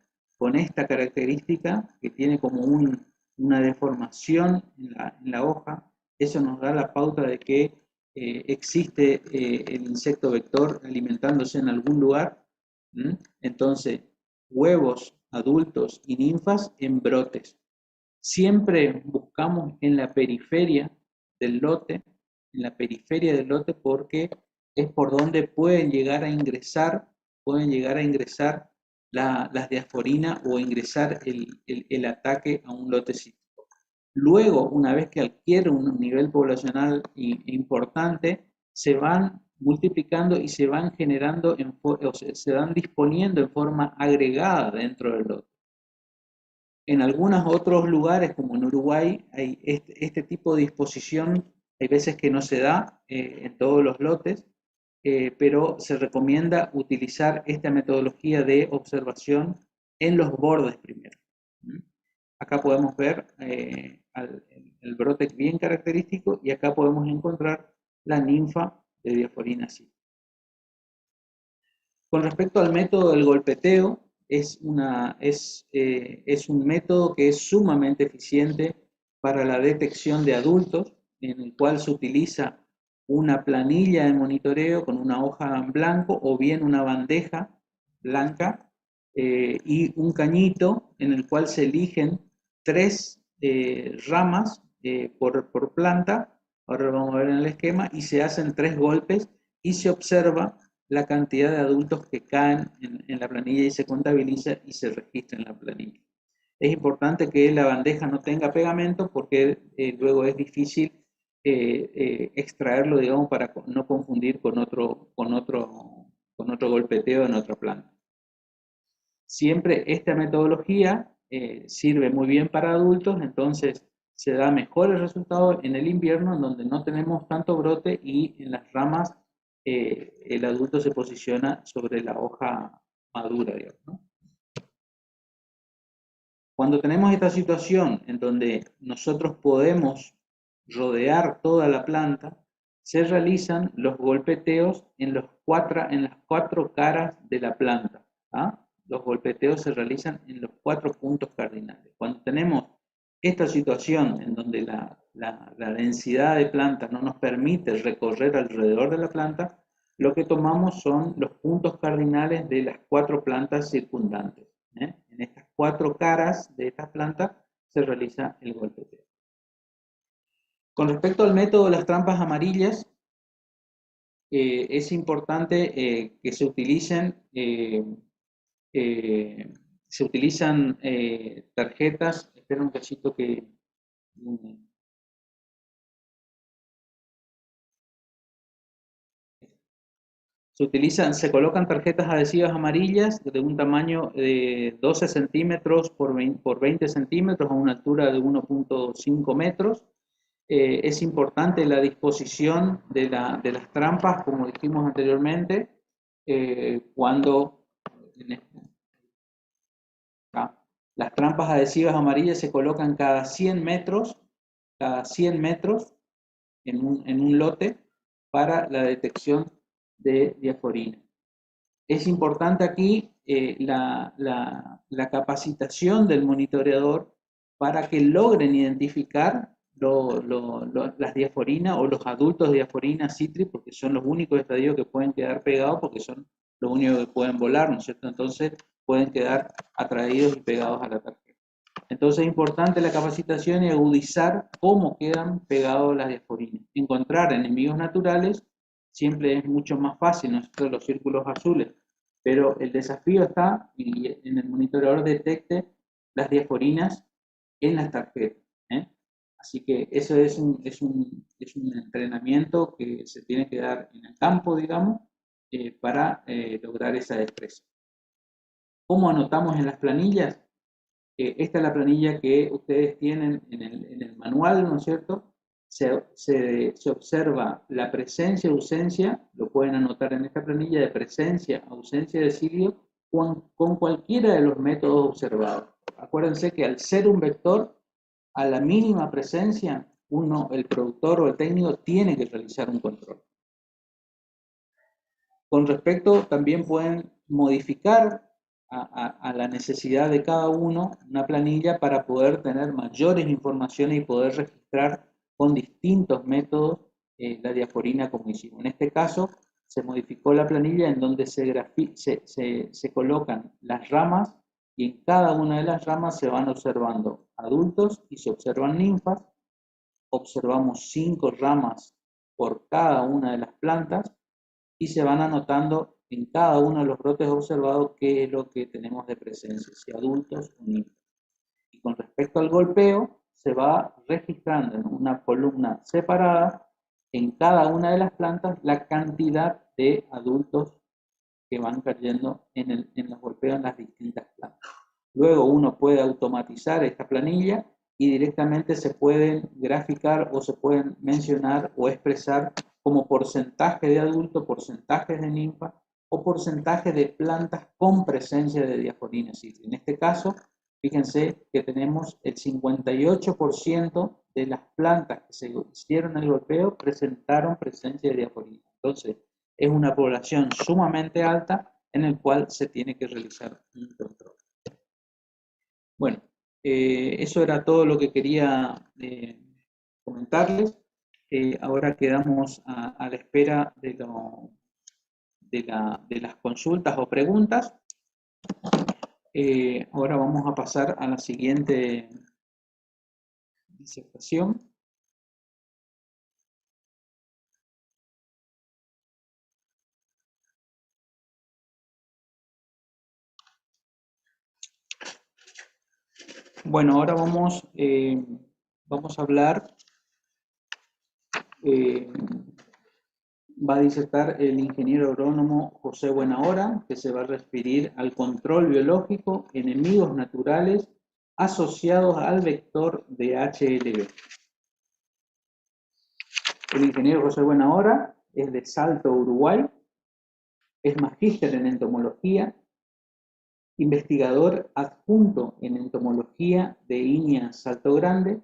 que tiene como una deformación en la hoja. Eso nos da la pauta de que existe el insecto vector alimentándose en algún lugar. Entonces, huevos, adultos y ninfas en brotes. Siempre buscamos en la periferia del lote, porque es por donde pueden llegar a ingresar las diasporinas o ingresar el ataque a un lote cítrico. Luego, una vez que adquiere un nivel poblacional importante, se van multiplicando y se van generando, se van disponiendo en forma agregada dentro del lote. En algunos otros lugares, como en Uruguay, hay este tipo de disposición, hay veces que no se da en todos los lotes, pero se recomienda utilizar esta metodología de observación en los bordes primero. Acá podemos ver el brote bien característico y acá podemos encontrar la ninfa de Diaforina C. Con respecto al método del golpeteo, es un método que es sumamente eficiente para la detección de adultos, en el cual se utiliza una planilla de monitoreo con una hoja en blanco o bien una bandeja blanca y un cañito en el cual se eligen 3 ramas por planta. Ahora lo vamos a ver en el esquema, y se hacen 3 golpes y se observa la cantidad de adultos que caen en la planilla y se contabiliza y se registra en la planilla. Es importante que la bandeja no tenga pegamento porque luego es difícil extraerlo, digamos, para no confundir con otro golpeteo en otra planta. Siempre esta metodología sirve muy bien para adultos, entonces se da mejores resultados en el invierno, en donde no tenemos tanto brote y en las ramas el adulto se posiciona sobre la hoja madura, digamos, ¿no? Cuando tenemos esta situación en donde nosotros podemos rodear toda la planta, se realizan los golpeteos en las 4 caras de la planta. Los golpeteos se realizan en los 4 puntos cardinales. Cuando tenemos esta situación en donde la densidad de plantas no nos permite recorrer alrededor de la planta, lo que tomamos son los puntos cardinales de las 4 plantas circundantes. En estas 4 caras de estas plantas se realiza el golpeteo. Con respecto al método de las trampas amarillas, es importante que se utilicen tarjetas. Espera un cachito que se colocan tarjetas adhesivas amarillas de un tamaño de 12 centímetros por 20 centímetros a una altura de 1.5 metros. Es importante la disposición de las trampas, como dijimos anteriormente, las trampas adhesivas amarillas se colocan cada 100 metros en un lote para la detección de diaforina. Es importante aquí la capacitación del monitoreador para que logren identificar las diaforinas o los adultos de diaforina citri, porque son los únicos estadios que pueden quedar pegados, porque son los únicos que pueden volar, ¿no es cierto? Entonces pueden quedar atraídos y pegados a la tarjeta. Entonces es importante la capacitación y agudizar cómo quedan pegados las diaforinas. Encontrar enemigos naturales siempre es mucho más fácil, ¿no es cierto? Los círculos azules. Pero el desafío está en el monitoreador detecte las diaforinas en las tarjetas. Así que eso es un entrenamiento que se tiene que dar en el campo, digamos, para lograr esa destreza. ¿Cómo anotamos en las planillas? Esta es la planilla que ustedes tienen en el manual, ¿no es cierto? Se observa la presencia y ausencia, lo pueden anotar en esta planilla, de presencia, ausencia de cilio con cualquiera de los métodos observados. Acuérdense que al ser un vector, a la mínima presencia, el productor o el técnico tiene que realizar un control. Con respecto, también pueden modificar a la necesidad de cada uno una planilla para poder tener mayores informaciones y poder registrar con distintos métodos la diaforina como hicimos. En este caso, se modificó la planilla en donde se colocan las ramas y en cada una de las ramas se van observando adultos y se observan ninfas. Observamos 5 ramas por cada una de las plantas y se van anotando en cada uno de los brotes observados qué es lo que tenemos de presencia, si adultos o ninfas. Y con respecto al golpeo, se va registrando en una columna separada en cada una de las plantas la cantidad de adultos que van cayendo en los golpeos en las distintas plantas. Luego uno puede automatizar esta planilla y directamente se pueden graficar o se pueden mencionar o expresar como porcentaje de adulto, porcentajes de ninfa o porcentaje de plantas con presencia de diaforina citri. En este caso, fíjense que tenemos el 58% de las plantas que se hicieron el golpeo presentaron presencia de diaforina. Entonces, es una población sumamente alta en el cual se tiene que realizar un control. Bueno, eso era todo lo que quería comentarles. Ahora quedamos a la espera de las consultas o preguntas. Ahora vamos a pasar a la siguiente disertación. Bueno, ahora vamos a hablar, va a disertar el ingeniero agrónomo José Buenahora, que se va a referir al control biológico, enemigos naturales asociados al vector de HLB. El ingeniero José Buenahora es de Salto, Uruguay, es magíster en entomología, investigador adjunto en entomología de INIA Salto Grande.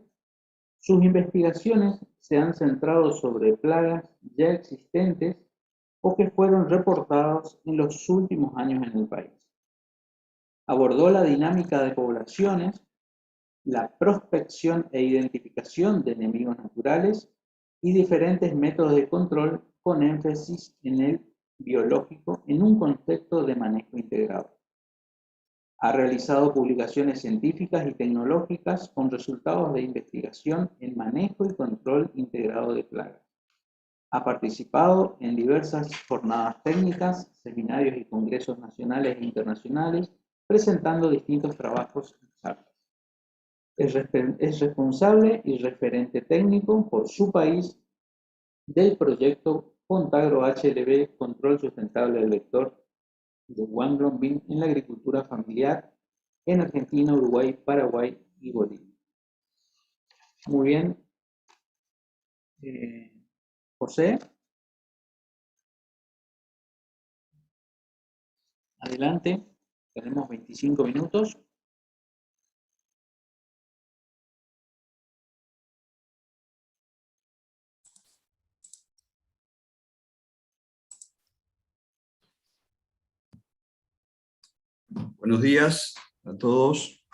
Sus investigaciones se han centrado sobre plagas ya existentes o que fueron reportados en los últimos años en el país. Abordó la dinámica de poblaciones, la prospección e identificación de enemigos naturales y diferentes métodos de control con énfasis en el biológico en un contexto de manejo integrado. Ha realizado publicaciones científicas y tecnológicas con resultados de investigación en manejo y control integrado de plagas. Ha participado en diversas jornadas técnicas, seminarios y congresos nacionales e internacionales, presentando distintos trabajos y charlas. Es responsable y referente técnico por su país del proyecto Contagro HLB, Control Sustentable del Vector de Wanglong Bean en la agricultura familiar en Argentina, Uruguay, Paraguay y Bolivia. Muy bien. José. Adelante. Tenemos 25 minutos. Buenos días a todos.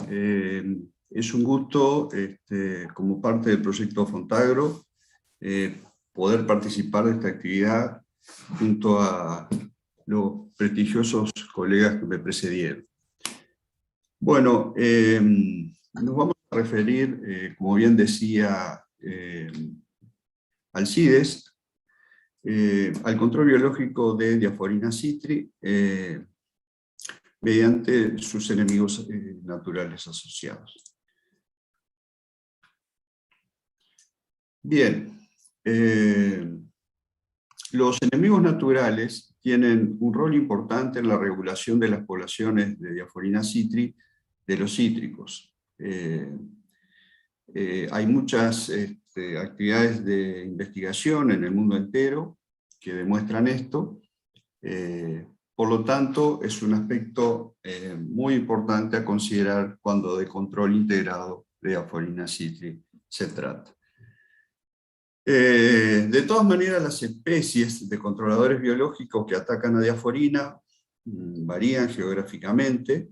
Es un gusto, como parte del proyecto Fontagro, poder participar de esta actividad junto a los prestigiosos colegas que me precedieron. Bueno, nos vamos a referir, como bien decía Alcides, al control biológico de Diaforina citri, mediante sus enemigos naturales asociados. Bien, los enemigos naturales tienen un rol importante en la regulación de las poblaciones de Diaforina citri de los cítricos. Hay muchas actividades de investigación en el mundo entero que demuestran esto. Por lo tanto, es un aspecto muy importante a considerar cuando de control integrado de Diaforina citri se trata. De todas maneras, las especies de controladores biológicos que atacan a Diaforina varían geográficamente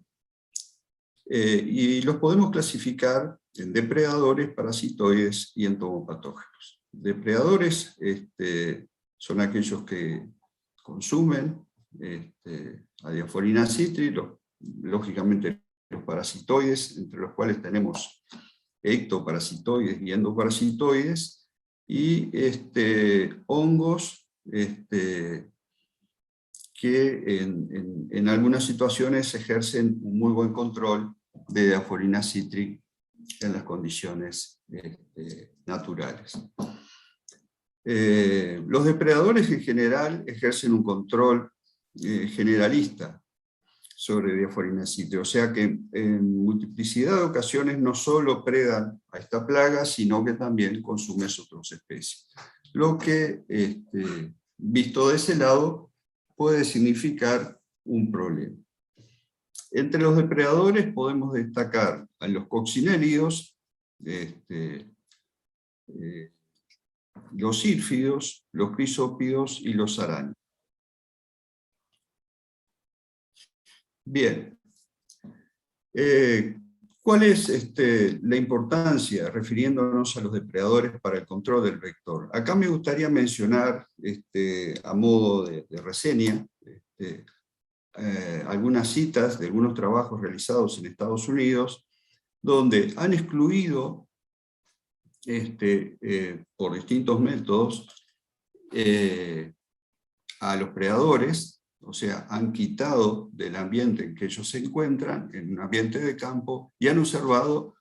y los podemos clasificar en depredadores, parasitoides y entomopatógenos. Depredadores son aquellos que consumen a Diaforina citri, lógicamente los parasitoides, entre los cuales tenemos ectoparasitoides y endoparasitoides, y hongos que en algunas situaciones ejercen un muy buen control de Diaforina citri en las condiciones naturales. Los depredadores en general ejercen un control generalista sobre Diaforina citri, o sea que en multiplicidad de ocasiones no solo predan a esta plaga, sino que también consumen otras especies. Lo que, visto de ese lado, puede significar un problema. Entre los depredadores podemos destacar a los coccinélidos, los sírfidos, los crisópidos y los arañas. Bien, ¿cuál es la importancia, refiriéndonos a los depredadores para el control del vector? Acá me gustaría mencionar, a modo de reseña, algunas citas de algunos trabajos realizados en Estados Unidos, donde han excluido, por distintos métodos, a los predadores. O sea, han quitado del ambiente en que ellos se encuentran, en un ambiente de campo, y han observado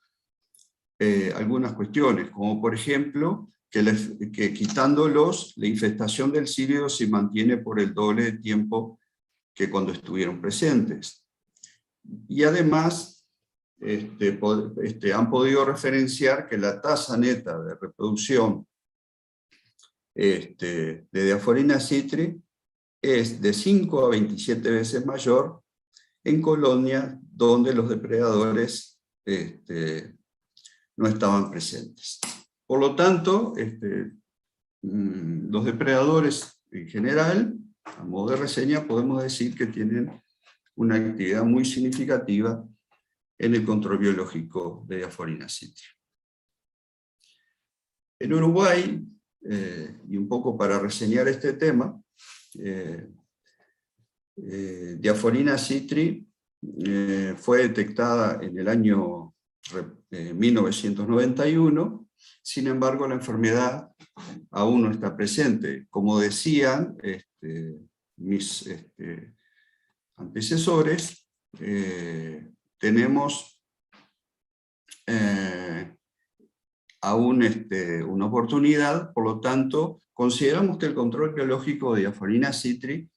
algunas cuestiones, como por ejemplo, que quitándolos, la infestación del cirio se mantiene por el doble de tiempo que cuando estuvieron presentes. Y además, han podido referenciar que la tasa neta de reproducción de Diaforina citri es de 5 a 27 veces mayor en colonias donde los depredadores no estaban presentes. Por lo tanto, los depredadores en general, a modo de reseña, podemos decir que tienen una actividad muy significativa en el control biológico de Diaforina citri. En Uruguay, y un poco para reseñar este tema, Diaforina citri fue detectada en el año 1991, sin embargo la enfermedad aún no está presente. Como decían mis antecesores, tenemos aún una oportunidad, por lo tanto, consideramos que el control biológico de Diaforina citri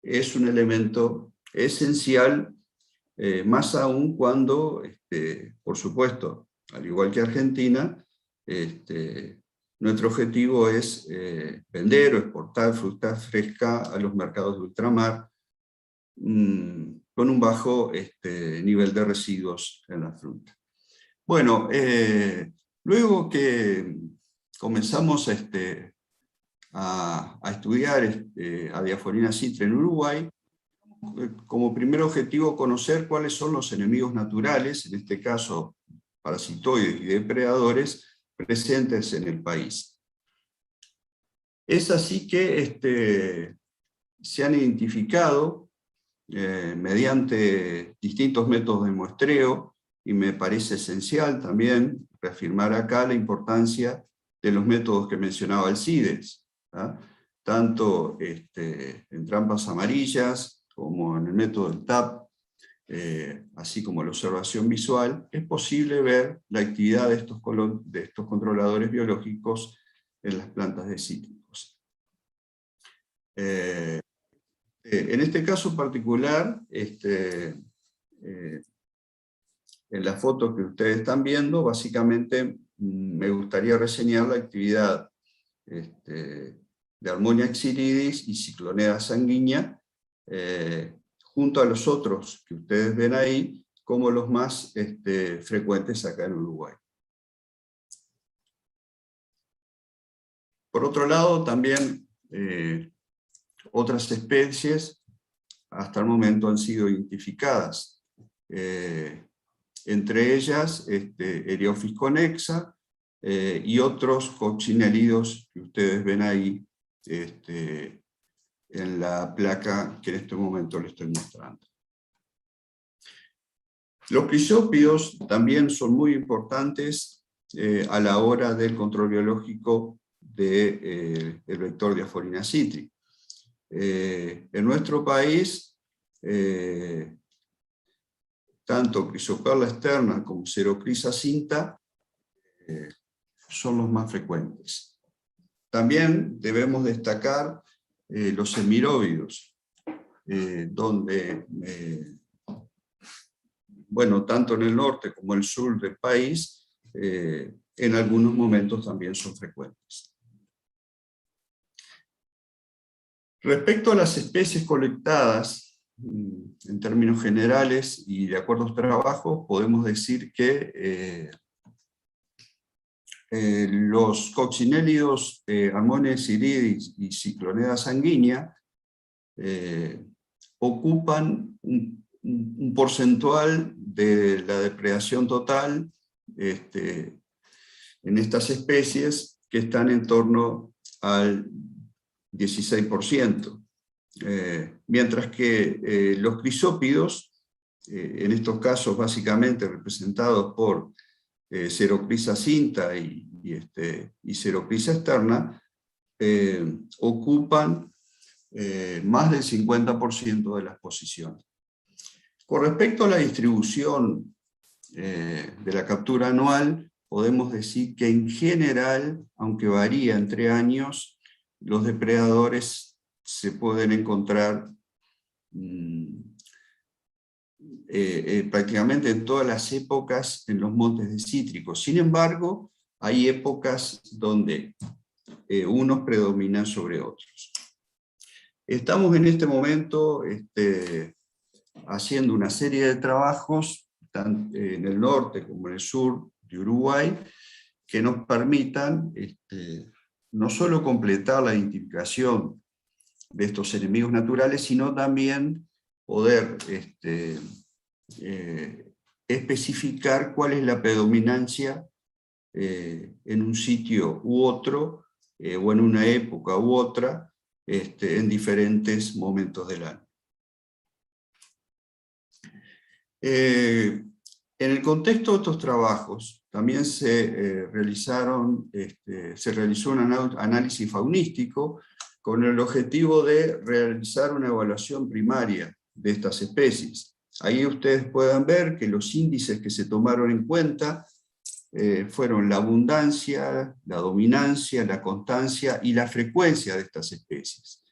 es un elemento esencial, más aún cuando, por supuesto, al igual que Argentina, nuestro objetivo es vender o exportar fruta fresca a los mercados de ultramar, con un bajo nivel de residuos en la fruta. Bueno, luego que comenzamos a estudiar a Diaforina citri en Uruguay, como primer objetivo conocer cuáles son los enemigos naturales, en este caso parasitoides y depredadores, presentes en el país. Es así que se han identificado mediante distintos métodos de muestreo, y me parece esencial también reafirmar acá la importancia de los métodos que mencionaba Alcides, ¿ah? Tanto en trampas amarillas como en el método del TAP, así como la observación visual, es posible ver la actividad de estos controladores biológicos en las plantas de cítricos. En este caso particular, en la foto que ustedes están viendo, básicamente me gustaría reseñar la actividad de Harmonia xyridis y Cyclonea sanguínea, junto a los otros que ustedes ven ahí, como los más frecuentes acá en Uruguay. Por otro lado, también otras especies hasta el momento han sido identificadas. Entre ellas, Eriophyis connexa y otros coccinellidos que ustedes ven ahí en la placa que en este momento les estoy mostrando. Los crisópidos también son muy importantes a la hora del control biológico del vector Diaphorina citri. En nuestro país, tanto Chrysoperla externa como Xerocris cinta son los más frecuentes. También debemos destacar los semiróbidos, donde, bueno, tanto en el norte como en el sur del país, en algunos momentos también son frecuentes. Respecto a las especies colectadas, en términos generales y de acuerdo a los trabajos, podemos decir que los coccinellidos Harmonia xyridis y Cyclonea sanguínea ocupan un porcentual de la depredación total en estas especies, que están en torno al 16%, mientras que los crisópidos, en estos casos básicamente representados por Xerocris cinta y Xerocris externa, ocupan más del 50% de las posiciones. Con respecto a la distribución de la captura anual, podemos decir que en general, aunque varía entre años, los depredadores se pueden encontrar prácticamente en todas las épocas en los montes de cítricos. Sin embargo, hay épocas donde unos predominan sobre otros. Estamos en este momento haciendo una serie de trabajos, tanto en el norte como en el sur de Uruguay, que nos permitan no solo completar la identificación de estos enemigos naturales, sino también poder especificar cuál es la predominancia en un sitio u otro, o en una época u otra, en diferentes momentos del año. En el contexto de estos trabajos, también se realizó un análisis faunístico con el objetivo de realizar una evaluación primaria de estas especies. Ahí ustedes pueden ver que los índices que se tomaron en cuenta fueron la abundancia, la dominancia, la constancia y la frecuencia de estas especies.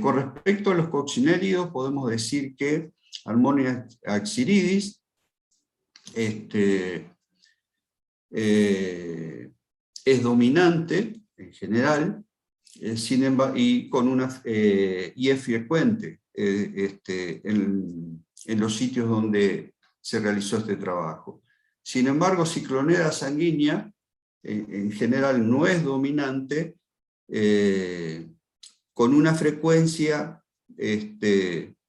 Con respecto a los coccinellidos, podemos decir que Harmonia xyridis es dominante en general, sin embargo, y es frecuente en los sitios donde se realizó este trabajo. Sin embargo, Cyclonea sanguínea en general no es dominante, con una frecuencia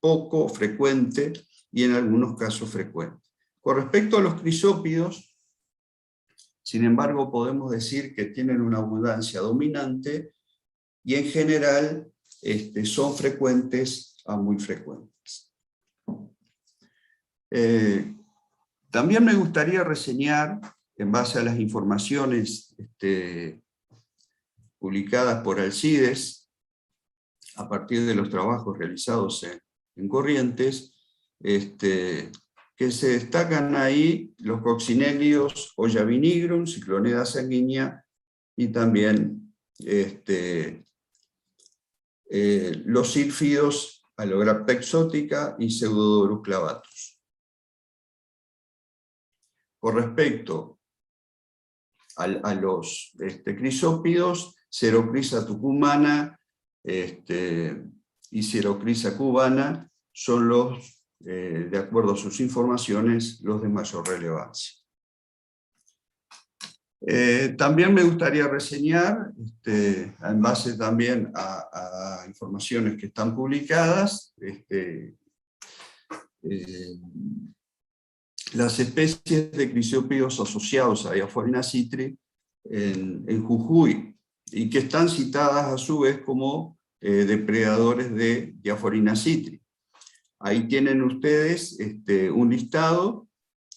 poco frecuente y en algunos casos frecuente. Con respecto a los crisópidos, sin embargo, podemos decir que tienen una abundancia dominante y en general son frecuentes a muy frecuentes. También me gustaría reseñar, en base a las informaciones publicadas por Alcides, a partir de los trabajos realizados en Corrientes, que se destacan ahí los coccinelios Olla vinigrum, Cicloneda sanguínea, y también los sílfidos Allograpta exótica y Pseudodorus clavatus. Con respecto a los crisópidos, Xerocrisa tucumana y Xerocrisa cubana son los, de acuerdo a sus informaciones, los de mayor relevancia. También me gustaría reseñar, en base también a informaciones que están publicadas, las especies de crisópidos asociados a Diaforina citri en Jujuy, y que están citadas a su vez como depredadores de Diaforina citri. Ahí tienen ustedes un listado,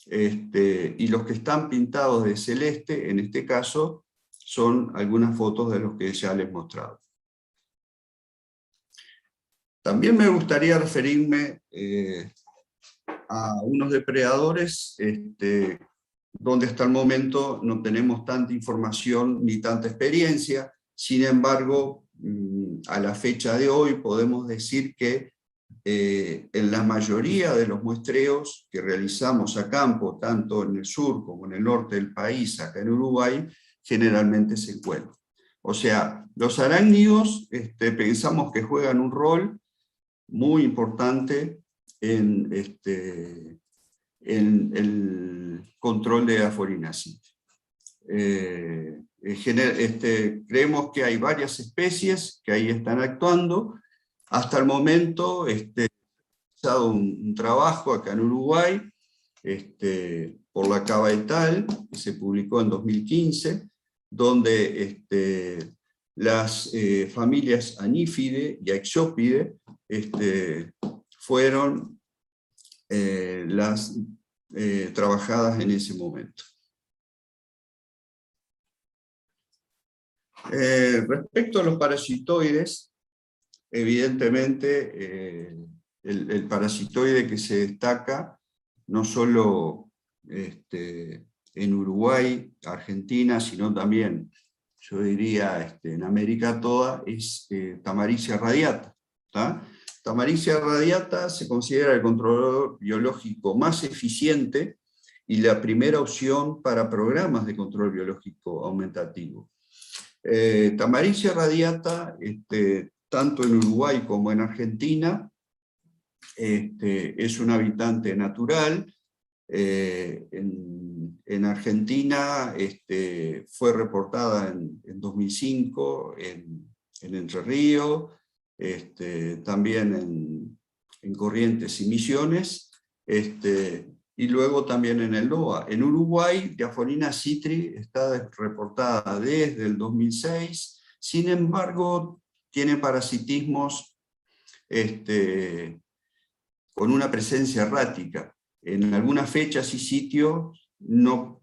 y los que están pintados de celeste, en este caso, son algunas fotos de los que ya les he mostrado. También me gustaría referirme a unos depredadores donde hasta el momento no tenemos tanta información ni tanta experiencia. Sin embargo, a la fecha de hoy podemos decir que en la mayoría de los muestreos que realizamos a campo, tanto en el sur como en el norte del país, acá en Uruguay, generalmente se encuentran. O sea, los arácnidos pensamos que juegan un rol muy importante en el control de Diaforina citri. Creemos que hay varias especies que ahí están actuando. Hasta el momento he realizado un trabajo acá en Uruguay por la Cava et al, que se publicó en 2015, donde las familias Anífide y Aixópide fueron las trabajadas en ese momento. Respecto a los parasitoides, evidentemente el parasitoide que se destaca, no solo en Uruguay, Argentina, sino también, yo diría, en América toda, es Tamaricia radiata. Tamaricia radiata se considera el controlador biológico más eficiente y la primera opción para programas de control biológico aumentativo. Tamaricia radiata, tanto en Uruguay como en Argentina, es un habitante natural. En Argentina fue reportada en 2005 en Entre Ríos, también en Corrientes y Misiones, y luego también en el NOA. En Uruguay, Diaforina citri está reportada desde el 2006, sin embargo, tiene parasitismos con una presencia errática. En algunas fechas y sitios no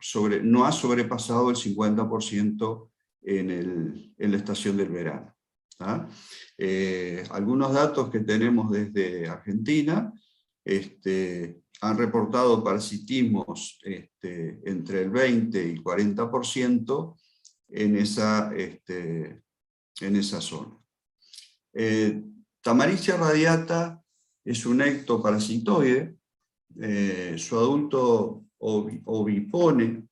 ha sobrepasado el 50% en la estación del verano. Algunos datos que tenemos desde Argentina han reportado parasitismos entre el 20 y 40% en esa zona. Tamaricia radiata es un ectoparasitoide. Su adulto ovipone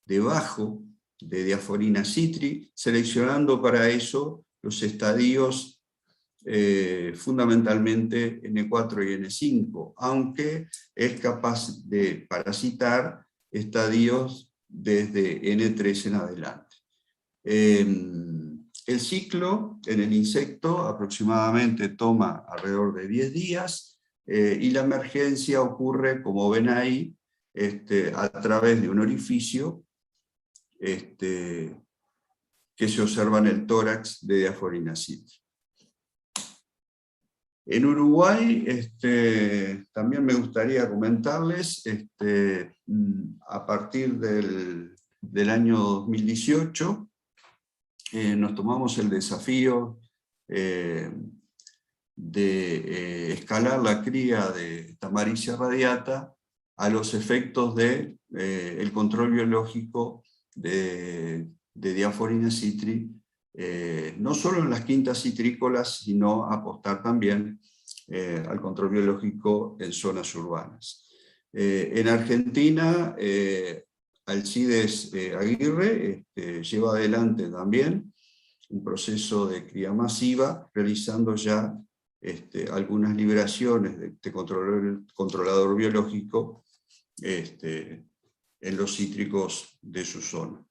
debajo de Diaforina citri, seleccionando para eso los estadios fundamentalmente N4 y N5, aunque es capaz de parasitar estadios desde N3 en adelante. El ciclo en el insecto aproximadamente toma alrededor de 10 días y la emergencia ocurre, como ven ahí, a través de un orificio que se observa en el tórax de Diaphorina citri. En Uruguay, también me gustaría comentarles, a partir del año 2018, nos tomamos el desafío de escalar la cría de Tamaricia radiata a los efectos del control biológico de Diaphorina citri, no solo en las quintas citrícolas, sino apostar también al control biológico en zonas urbanas. En Argentina, Alcides Aguirre lleva adelante también un proceso de cría masiva, realizando ya algunas liberaciones de controlador biológico en los cítricos de su zona.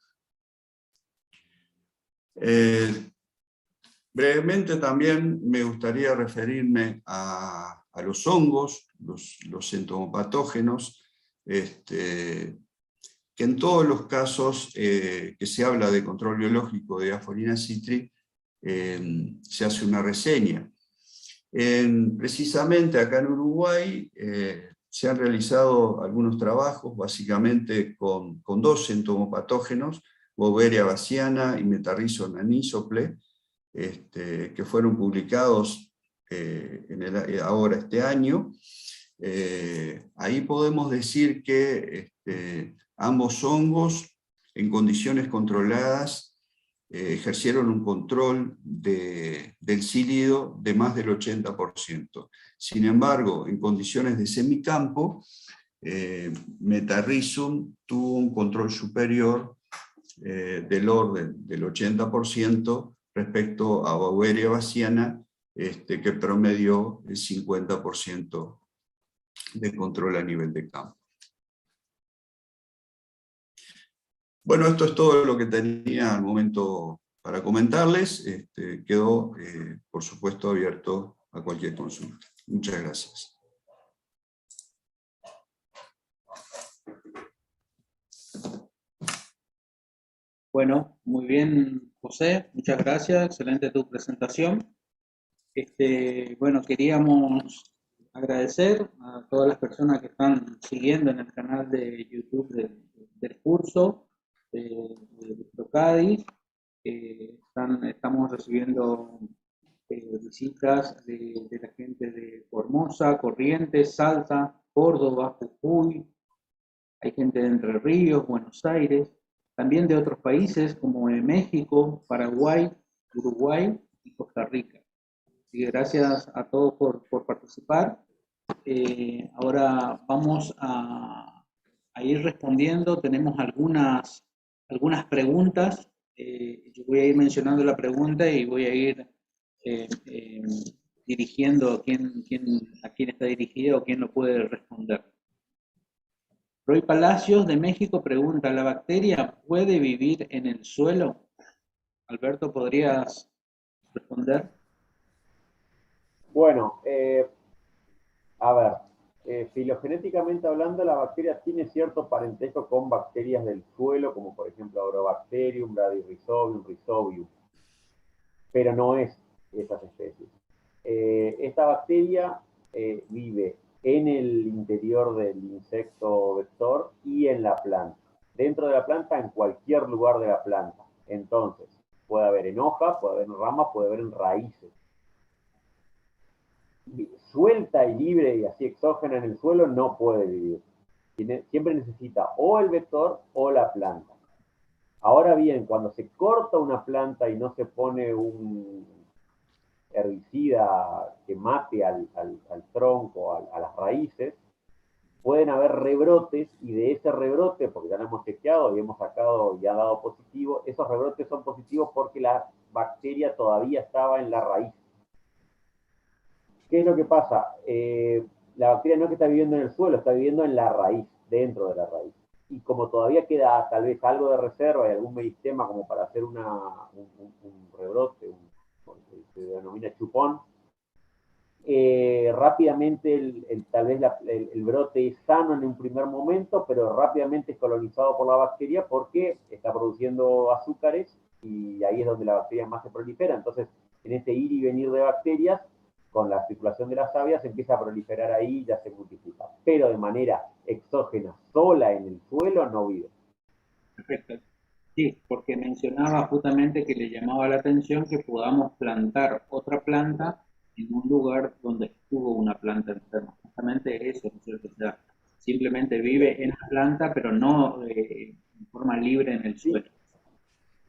Brevemente también me gustaría referirme a los hongos, los entomopatógenos, que en todos los casos que se habla de control biológico de Diaphorina citri, se hace una reseña. Precisamente acá en Uruguay se han realizado algunos trabajos, básicamente con dos entomopatógenos, Beauveria bassiana y Metarrhizon anisople, que fueron publicados ahora este año. Ahí podemos decir que ambos hongos, en condiciones controladas, ejercieron un control del cílido de más del 80%. Sin embargo, en condiciones de semicampo, Metarrhizon tuvo un control superior del orden del 80% respecto a Beauveria bassiana, que promedió el 50% de control a nivel de campo. Bueno, esto es todo lo que tenía al momento para comentarles. Quedo, por supuesto, abierto a cualquier consulta. Muchas gracias. Bueno, muy bien, José, muchas gracias, excelente tu presentación. Bueno, queríamos agradecer a todas las personas que están siguiendo en el canal de YouTube del curso de Procadis. Estamos recibiendo visitas de la gente de Formosa, Corrientes, Salta, Córdoba, Jujuy, hay gente de Entre Ríos, Buenos Aires, también de otros países como México, Paraguay, Uruguay y Costa Rica. Así que gracias a todos por participar. Ahora vamos a ir respondiendo. Tenemos algunas preguntas. Yo voy a ir mencionando la pregunta y voy a ir dirigiendo a quién está dirigido o quién lo puede responder. Roy Palacios de México pregunta, ¿la bacteria puede vivir en el suelo? Alberto, ¿podrías responder? Bueno, a ver, filogenéticamente hablando, la bacteria tiene cierto parentesco con bacterias del suelo, como por ejemplo Agrobacterium, Bradyrhizobium, Rhizobium, pero no es esas especies. Esta bacteria vive en el interior del insecto vector y en la planta. Dentro de la planta, en cualquier lugar de la planta. Entonces, puede haber en hoja, puede haber en ramas, puede haber en raíces. Suelta y libre y así exógena en el suelo no puede vivir. Siempre necesita o el vector o la planta. Ahora bien, cuando se corta una planta y no se pone un herbicida que mate al tronco, a las raíces, pueden haber rebrotes, y de ese rebrote, porque ya lo hemos chequeado y hemos sacado y ha dado positivo, esos rebrotes son positivos porque la bacteria todavía estaba en la raíz. ¿Qué es lo que pasa? La bacteria no es que está viviendo en el suelo, está viviendo en la raíz, dentro de la raíz. Y como todavía queda tal vez algo de reserva y algún meristema como para hacer un rebrote, se denomina chupón, rápidamente tal vez el brote es sano en un primer momento, pero rápidamente es colonizado por la bacteria porque está produciendo azúcares y ahí es donde la bacteria más se prolifera. Entonces, en ese ir y venir de bacterias, con la circulación de la savia, se empieza a proliferar ahí y ya se multiplica. Pero de manera exógena, sola en el suelo, no vive. Perfecto. Sí, porque mencionaba justamente que le llamaba la atención que podamos plantar otra planta en un lugar donde estuvo una planta enferma. Justamente eso, ¿no es cierto? O sea, simplemente vive en la planta, pero no en forma libre en el Sí. suelo.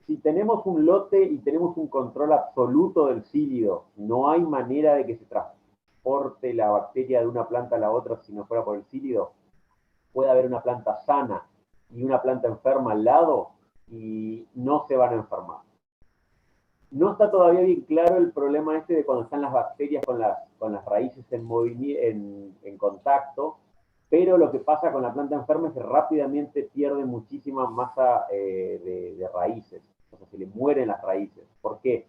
Si tenemos un lote y tenemos un control absoluto del sílido, no hay manera de que se transporte la bacteria de una planta a la otra si no fuera por el sílido. Puede haber una planta sana y una planta enferma al lado y no se van a enfermar. No está todavía bien claro el problema este de cuando están las bacterias con las raíces en contacto, pero lo que pasa con la planta enferma es que rápidamente pierde muchísima masa de raíces, o sea, se le mueren las raíces. ¿Por qué?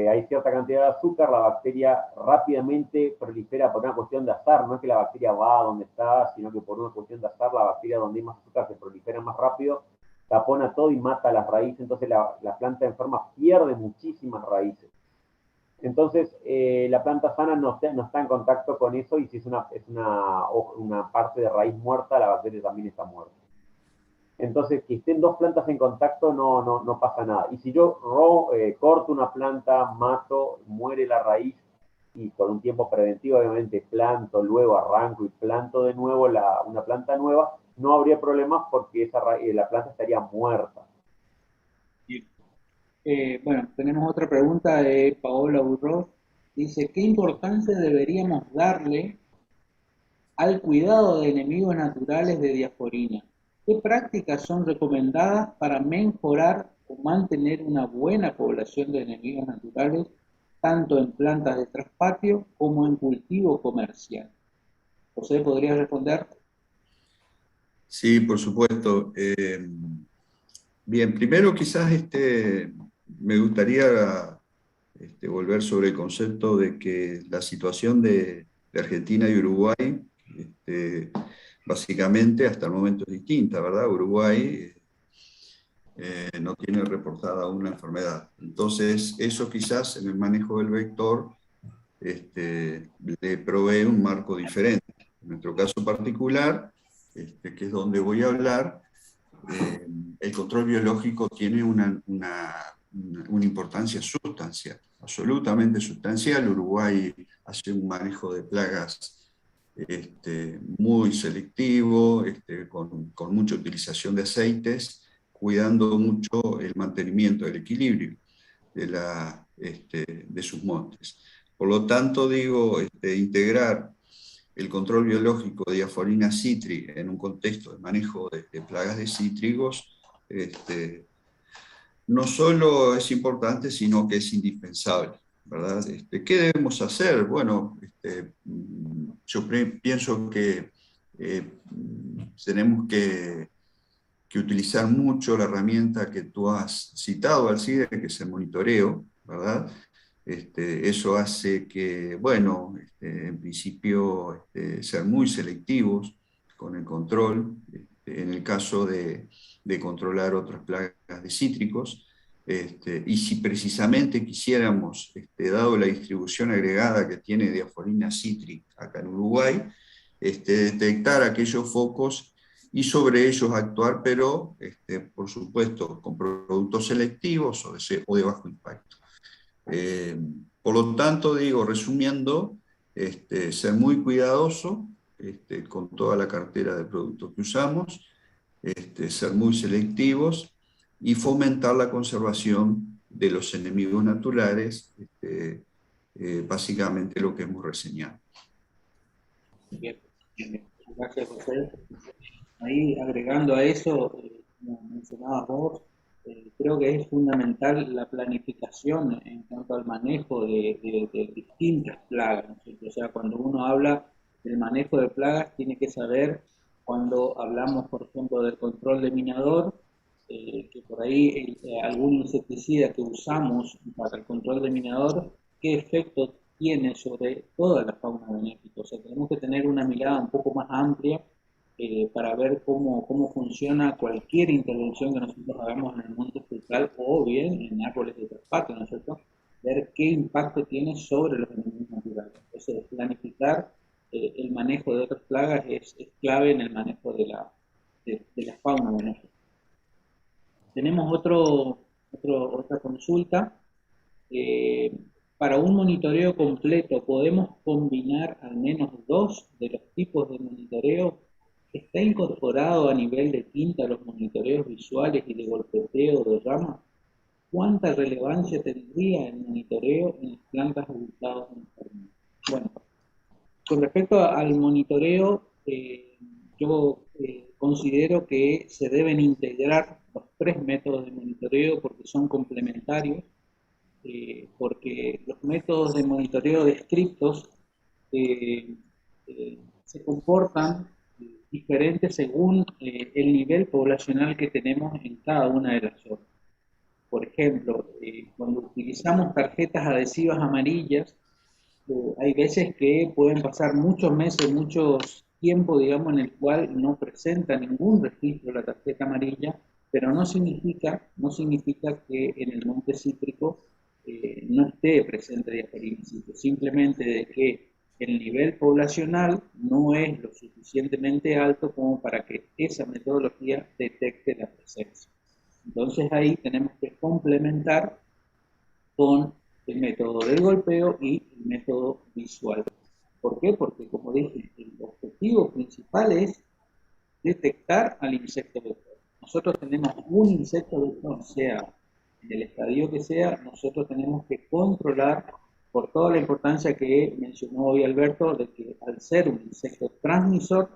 Hay cierta cantidad de azúcar, la bacteria rápidamente prolifera por una cuestión de azar, no es que la bacteria va a donde está, sino que por una cuestión de azar la bacteria donde hay más azúcar se prolifera más rápido, tapona todo y mata las raíces, entonces la planta enferma pierde muchísimas raíces. Entonces, la planta sana no está en contacto con eso y si es una parte de raíz muerta, la bacteria también está muerta. Entonces, que estén dos plantas en contacto no pasa nada. Y si yo corto una planta, mato, muere la raíz y por un tiempo preventivo, obviamente, planto, luego arranco y planto de nuevo una planta nueva, no habría problemas porque la planta estaría muerta. Bueno, tenemos otra pregunta de Paola Burros. Dice, ¿qué importancia deberíamos darle al cuidado de enemigos naturales de Diaforina? ¿Qué prácticas son recomendadas para mejorar o mantener una buena población de enemigos naturales, tanto en plantas de traspatio como en cultivo comercial? José, ¿podrías responder? Sí, por supuesto. Bien, primero quizás me gustaría volver sobre el concepto de que la situación de Argentina y Uruguay, básicamente hasta el momento es distinta, ¿verdad? Uruguay no tiene reportada aún la enfermedad. Entonces, eso quizás en el manejo del vector le provee un marco diferente. En nuestro caso particular, que es donde voy a hablar, el control biológico tiene una importancia sustancial, absolutamente sustancial. Uruguay hace un manejo de plagas muy selectivo, con mucha utilización de aceites, cuidando mucho el mantenimiento del equilibrio de sus montes. Por lo tanto, digo, integrar el control biológico de Diaforina citri en un contexto de manejo de plagas de cítricos, no solo es importante, sino que es indispensable, ¿verdad? ¿Qué debemos hacer? Bueno, yo pienso que tenemos que utilizar mucho la herramienta que tú has citado, Alcide, que es el monitoreo, ¿verdad? Eso hace que, bueno, en principio, ser muy selectivos con el control, en el caso de controlar otras plagas de cítricos, y si precisamente quisiéramos, dado la distribución agregada que tiene Diaforina citri acá en Uruguay, detectar aquellos focos y sobre ellos actuar, pero por supuesto con productos selectivos o de bajo impacto. Por lo tanto, digo, resumiendo, ser muy cuidadoso con toda la cartera de productos que usamos, ser muy selectivos y fomentar la conservación de los enemigos naturales, básicamente lo que hemos reseñado. Bien, bien. Gracias, José. Ahí agregando a eso, como mencionabas vos, creo que es fundamental la planificación en cuanto al manejo de distintas plagas, ¿no es cierto? O sea, cuando uno habla del manejo de plagas, tiene que saber cuando hablamos, por ejemplo, del control de minador, que por ahí algún insecticida que usamos para el control de minador, qué efecto tiene sobre toda la fauna benéfica. O sea, tenemos que tener una mirada un poco más amplia para ver cómo funciona cualquier intervención que nosotros hagamos en el monte frutal o bien en árboles de traspato, ¿no es cierto? Ver qué impacto tiene sobre los enemigos naturales. Entonces, planificar el manejo de otras plagas es clave en el manejo de la fauna benéfica. Tenemos otra consulta. Para un monitoreo completo, ¿podemos combinar al menos 2 de los tipos de monitoreo? ¿Está incorporado a nivel de tinta los monitoreos visuales y de golpeteo de ramas? ¿Cuánta relevancia tendría el monitoreo en las plantas ubicadas en el jardín? Bueno, con respecto al monitoreo, yo considero que se deben integrar los 3 métodos de monitoreo porque son complementarios, porque los métodos de monitoreo descritos se comportan diferentes según el nivel poblacional que tenemos en cada una de las zonas. Por ejemplo, cuando utilizamos tarjetas adhesivas amarillas, hay veces que pueden pasar muchos meses, muchos tiempo, digamos, en el cual no presenta ningún registro la tarjeta amarilla, pero no significa que en el monte cítrico no esté presente Diaforina citro, simplemente de que el nivel poblacional no es lo suficientemente alto como para que esa metodología detecte la presencia. Entonces ahí tenemos que complementar con el método del golpeo y el método visual. ¿Por qué? Porque, como dije, el objetivo principal es detectar al insecto vector. Nosotros tenemos un insecto vector, sea en el estadio que sea, nosotros tenemos que controlar, por toda la importancia que mencionó hoy Alberto, de que al ser un insecto transmisor,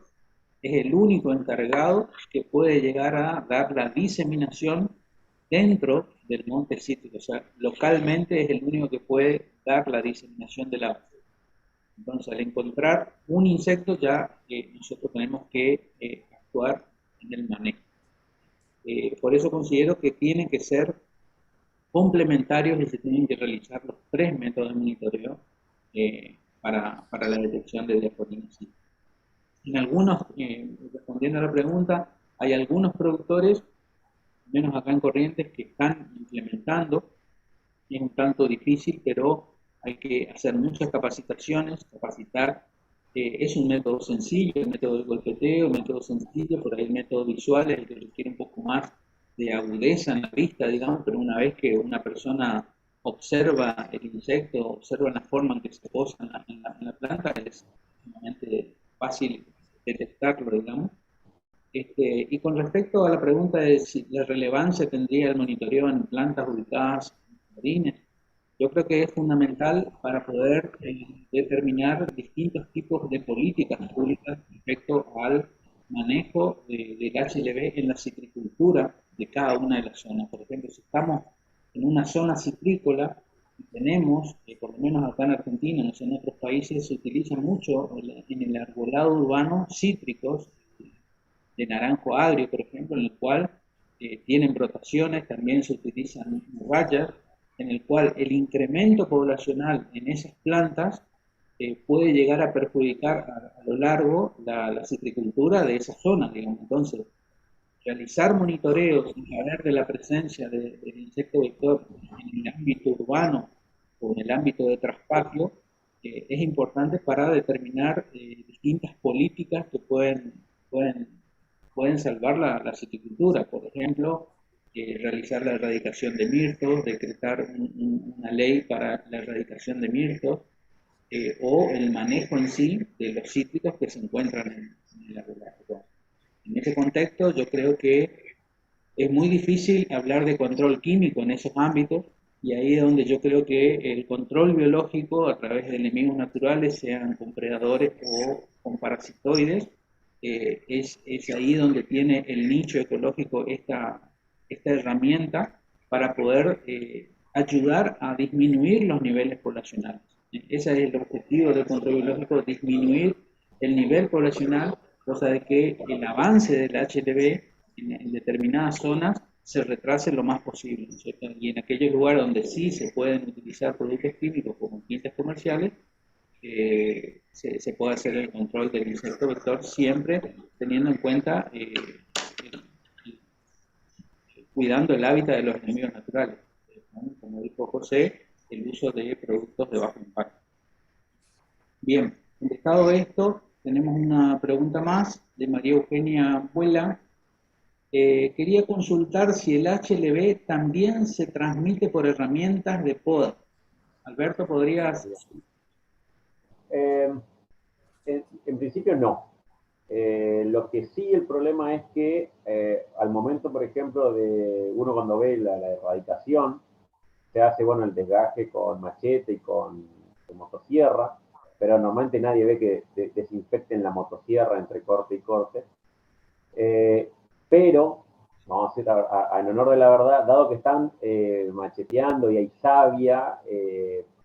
es el único encargado que puede llegar a dar la diseminación dentro del monte cítrico, o sea, localmente es el único que puede dar la diseminación de la bacteria. Entonces, al encontrar un insecto, ya nosotros tenemos que actuar en el manejo. Por eso considero que tienen que ser complementarios y se tienen que realizar los 3 métodos de monitoreo para la detección de Diaforina cítrica. En algunos, respondiendo a la pregunta, hay algunos productores, menos acá en Corrientes, que están implementando. Es un tanto difícil, pero hay que hacer muchas capacitaciones, capacitar. Es un método sencillo, el método de golpeteo, método sencillo, por ahí el método visual es el que requiere un poco más de agudeza en la vista, digamos, pero una vez que una persona observa el insecto, observa la forma en que se posa en la planta, es sumamente fácil detectarlo, digamos. Y con respecto a la pregunta de si la relevancia tendría el monitoreo en plantas ubicadas en jardines, yo creo que es fundamental para poder determinar distintos tipos de políticas públicas respecto al manejo del HLB en la citricultura de cada una de las zonas. Por ejemplo, si estamos en una zona citrícola, tenemos, por lo menos acá en Argentina, no sé, en otros países se utilizan mucho en el arbolado urbano cítricos de naranjo agrio, por ejemplo, en el cual tienen brotaciones, también se utilizan rayas, en el cual el incremento poblacional en esas plantas puede llegar a perjudicar a lo largo la citricultura de esa zona, digamos. Entonces, realizar monitoreos y saber de la presencia del insecto vector en el ámbito urbano o en el ámbito de traspatio es importante para determinar distintas políticas que pueden salvar la citricultura. Por ejemplo, realizar la erradicación de mirtos, decretar una ley para la erradicación de mirtos, o el manejo en sí de los cítricos que se encuentran en el arbolado. En ese contexto, yo creo que es muy difícil hablar de control químico en esos ámbitos, y ahí es donde yo creo que el control biológico a través de enemigos naturales, sean con predadores o con parasitoides, es ahí donde tiene el nicho ecológico esta herramienta para poder ayudar a disminuir los niveles poblacionales. Ese es el objetivo del control biológico, disminuir el nivel poblacional, cosa de que el avance del HLB en determinadas zonas se retrase lo más posible, ¿no es cierto? Y en aquellos lugares donde sí se pueden utilizar productos químicos como quintas comerciales, se puede hacer el control del insecto vector siempre teniendo en cuenta, cuidando el hábitat de los enemigos naturales, ¿no? Como dijo José, el uso de productos de bajo impacto. Bien, dado esto, tenemos una pregunta más de María Eugenia Buela. Quería consultar si el HLB también se transmite por herramientas de poda. Alberto, ¿podrías? En principio no. Lo que sí el problema es que al momento, por ejemplo, de uno cuando ve la erradicación, se hace, bueno, el desgaje con machete y con motosierra, pero normalmente nadie ve que desinfecten la motosierra entre corte y corte. Pero, vamos a decir, en honor de la verdad, dado que están macheteando y hay savia,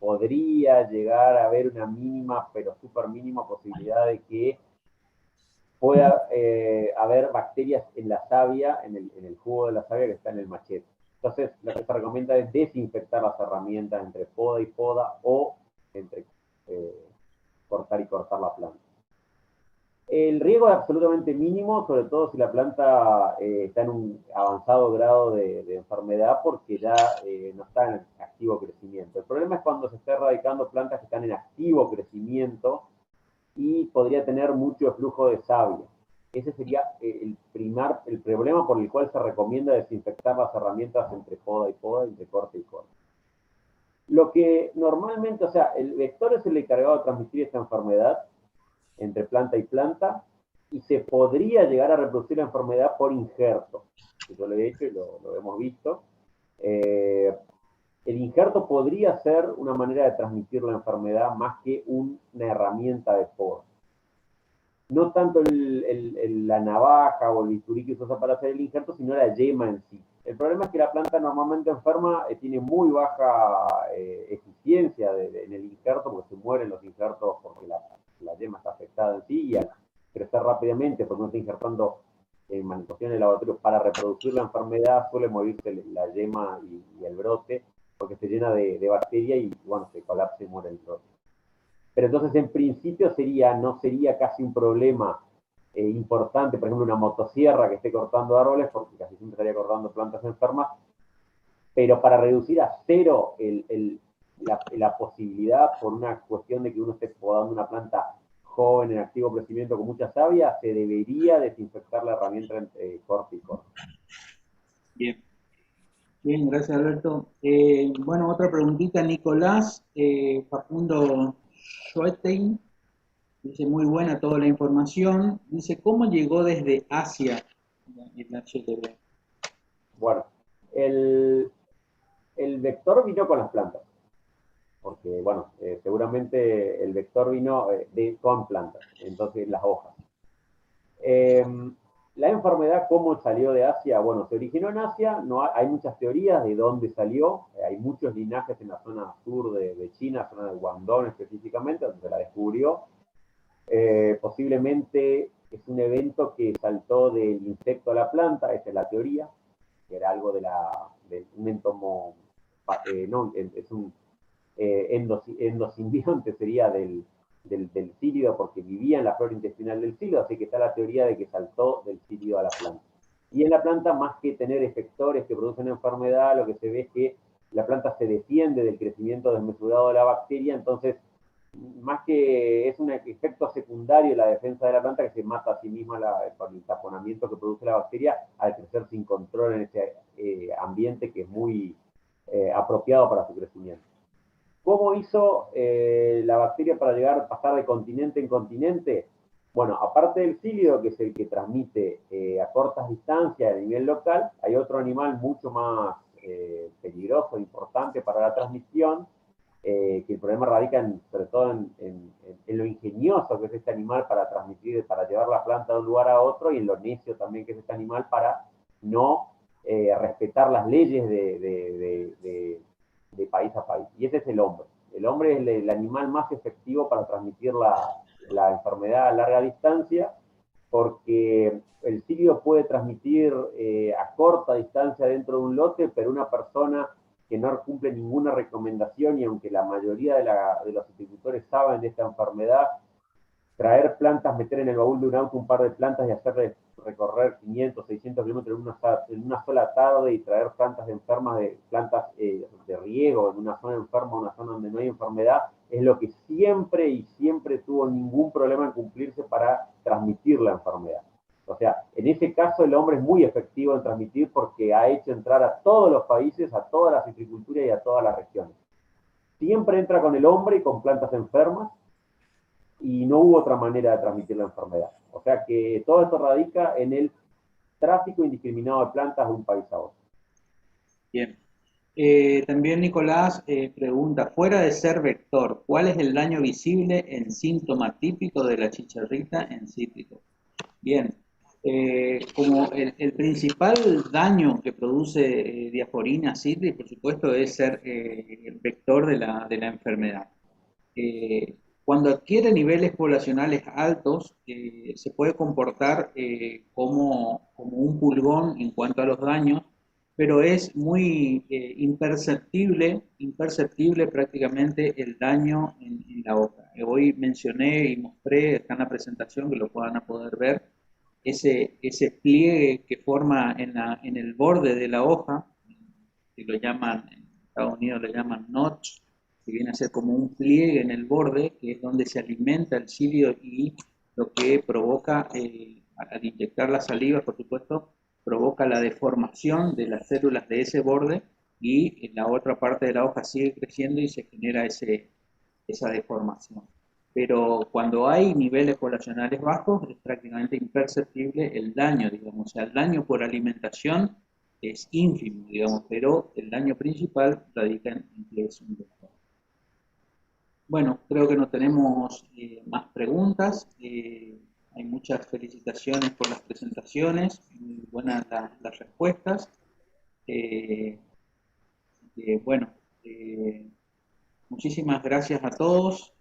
podría llegar a haber una mínima, pero súper mínima posibilidad de que pueda haber bacterias en la savia, en el jugo de la savia que está en el machete. Entonces, lo que se recomienda es desinfectar las herramientas entre poda y poda o entre cortar y cortar la planta. El riesgo es absolutamente mínimo, sobre todo si la planta está en un avanzado grado de enfermedad porque ya no está en activo crecimiento. El problema es cuando se está erradicando plantas que están en activo crecimiento y podría tener mucho flujo de savia. Ese sería el problema por el cual se recomienda desinfectar las herramientas entre poda y poda, entre corte y corte. Lo que normalmente, o sea, el vector es el encargado de transmitir esta enfermedad entre planta y planta, y se podría llegar a reproducir la enfermedad por injerto. Yo lo he hecho y lo hemos visto. El injerto podría ser una manera de transmitir la enfermedad más que una herramienta de poda. No tanto la navaja o el bisturí que se usa para hacer el injerto, sino la yema en sí. El problema es que la planta normalmente enferma tiene muy baja eficiencia en el injerto, porque se mueren los injertos porque la yema está afectada en sí, y al crecer rápidamente, porque no está injertando en manipulación de laboratorio para reproducir la enfermedad, suele morirse la yema y el brote, porque se llena de bacteria y, bueno, se colapsa y muere el brote. Pero entonces, en principio, no sería casi un problema importante, por ejemplo, una motosierra que esté cortando árboles, porque casi siempre estaría cortando plantas enfermas, pero para reducir a cero la posibilidad, por una cuestión de que uno esté podando una planta joven en activo crecimiento con mucha savia, se debería desinfectar la herramienta entre corte y corte. Bien. Bien, gracias Alberto. Bueno, otra preguntita, Nicolás Facundo Schoetein, dice muy buena toda la información. Dice, ¿cómo llegó desde Asia el HLB? Bueno, el vector vino con las plantas, porque, bueno, seguramente el vector vino con plantas, entonces las hojas. La enfermedad, ¿cómo salió de Asia? Bueno, se originó en Asia, hay muchas teorías de dónde salió, hay muchos linajes en la zona sur de China, zona de Guangdong específicamente, donde se la descubrió. Posiblemente es un evento que saltó del insecto a la planta, esa es la teoría, que era algo de un entomo, es un endosimbionte, sería del cílido, porque vivía en la flora intestinal del cílido, así que está la teoría de que saltó del cílido a la planta. Y en la planta, más que tener efectores que producen enfermedad, lo que se ve es que la planta se defiende del crecimiento desmesurado de la bacteria, entonces, más que es un efecto secundario la defensa de la planta, que se mata a sí misma por el taponamiento que produce la bacteria al crecer sin control en ese ambiente que es muy apropiado para su crecimiento. ¿Cómo hizo la bacteria para pasar de continente en continente? Bueno, aparte del cílido, que es el que transmite a cortas distancias a nivel local, hay otro animal mucho más peligroso, importante para la transmisión, que el problema radica sobre todo en lo ingenioso que es este animal para transmitir, para llevar la planta de un lugar a otro, y en lo necio también que es este animal para no respetar las leyes de país a país. Y ese es el hombre. El hombre es el animal más efectivo para transmitir la enfermedad a larga distancia, porque el silio puede transmitir a corta distancia dentro de un lote, pero una persona que no cumple ninguna recomendación, y aunque la mayoría de los agricultores saben de esta enfermedad, traer plantas, meter en el baúl de un auto un par de plantas y hacerles recorrer 500, 600 kilómetros en una sola tarde y traer plantas enfermas, plantas de riego en una zona enferma, una zona donde no hay enfermedad, es lo que siempre tuvo ningún problema en cumplirse para transmitir la enfermedad. O sea, en ese caso el hombre es muy efectivo en transmitir porque ha hecho entrar a todos los países, a todas las agriculturas y a todas las regiones. Siempre entra con el hombre y con plantas enfermas, y no hubo otra manera de transmitir la enfermedad. O sea que todo esto radica en el tráfico indiscriminado de plantas de un país a otro. Bien. También Nicolás pregunta, fuera de ser vector, ¿cuál es el daño visible en síntoma típico de la chicharrita en cítricos? Bien, como el principal daño que produce Diaforina citris, por supuesto, es ser el vector de la enfermedad. Cuando adquiere niveles poblacionales altos, se puede comportar como un pulgón en cuanto a los daños, pero es muy imperceptible prácticamente el daño en la hoja. Hoy mencioné y mostré, está en la presentación, que lo puedan poder ver, ese pliegue que forma en el borde de la hoja, que lo llaman, en Estados Unidos le llaman notch, que viene a ser como un pliegue en el borde, que es donde se alimenta el cilio y lo que provoca, al inyectar la saliva, por supuesto, provoca la deformación de las células de ese borde y en la otra parte de la hoja sigue creciendo y se genera esa deformación. Pero cuando hay niveles poblacionales bajos es prácticamente imperceptible el daño, digamos, o sea, el daño por alimentación es ínfimo, digamos, pero el daño principal radica en que es un vector. Bueno, creo que no tenemos más preguntas. Hay muchas felicitaciones por las presentaciones, muy buenas las respuestas. Bueno, muchísimas gracias a todos.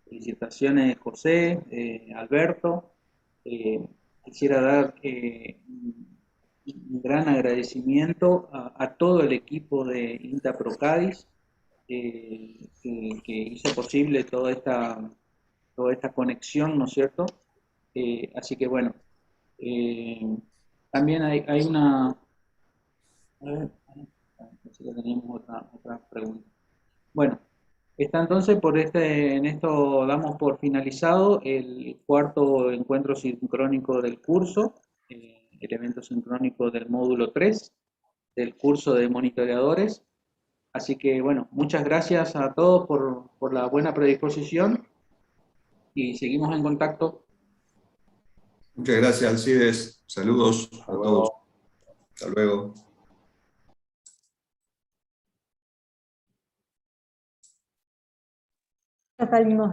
Felicitaciones José, Alberto. Quisiera dar un gran agradecimiento a todo el equipo de INTA Procadis que hizo posible toda esta conexión, ¿no es cierto? Así que bueno, también hay una... A ver, pensé que teníamos otra pregunta. Bueno, está entonces en esto damos por finalizado el cuarto encuentro sincrónico del curso, el evento sincrónico del módulo 3 del curso de monitoreadores. Así que bueno, muchas gracias a todos por la buena predisposición y seguimos en contacto. Muchas gracias, Alcides. Saludos a todos. Hasta luego. Ya salimos.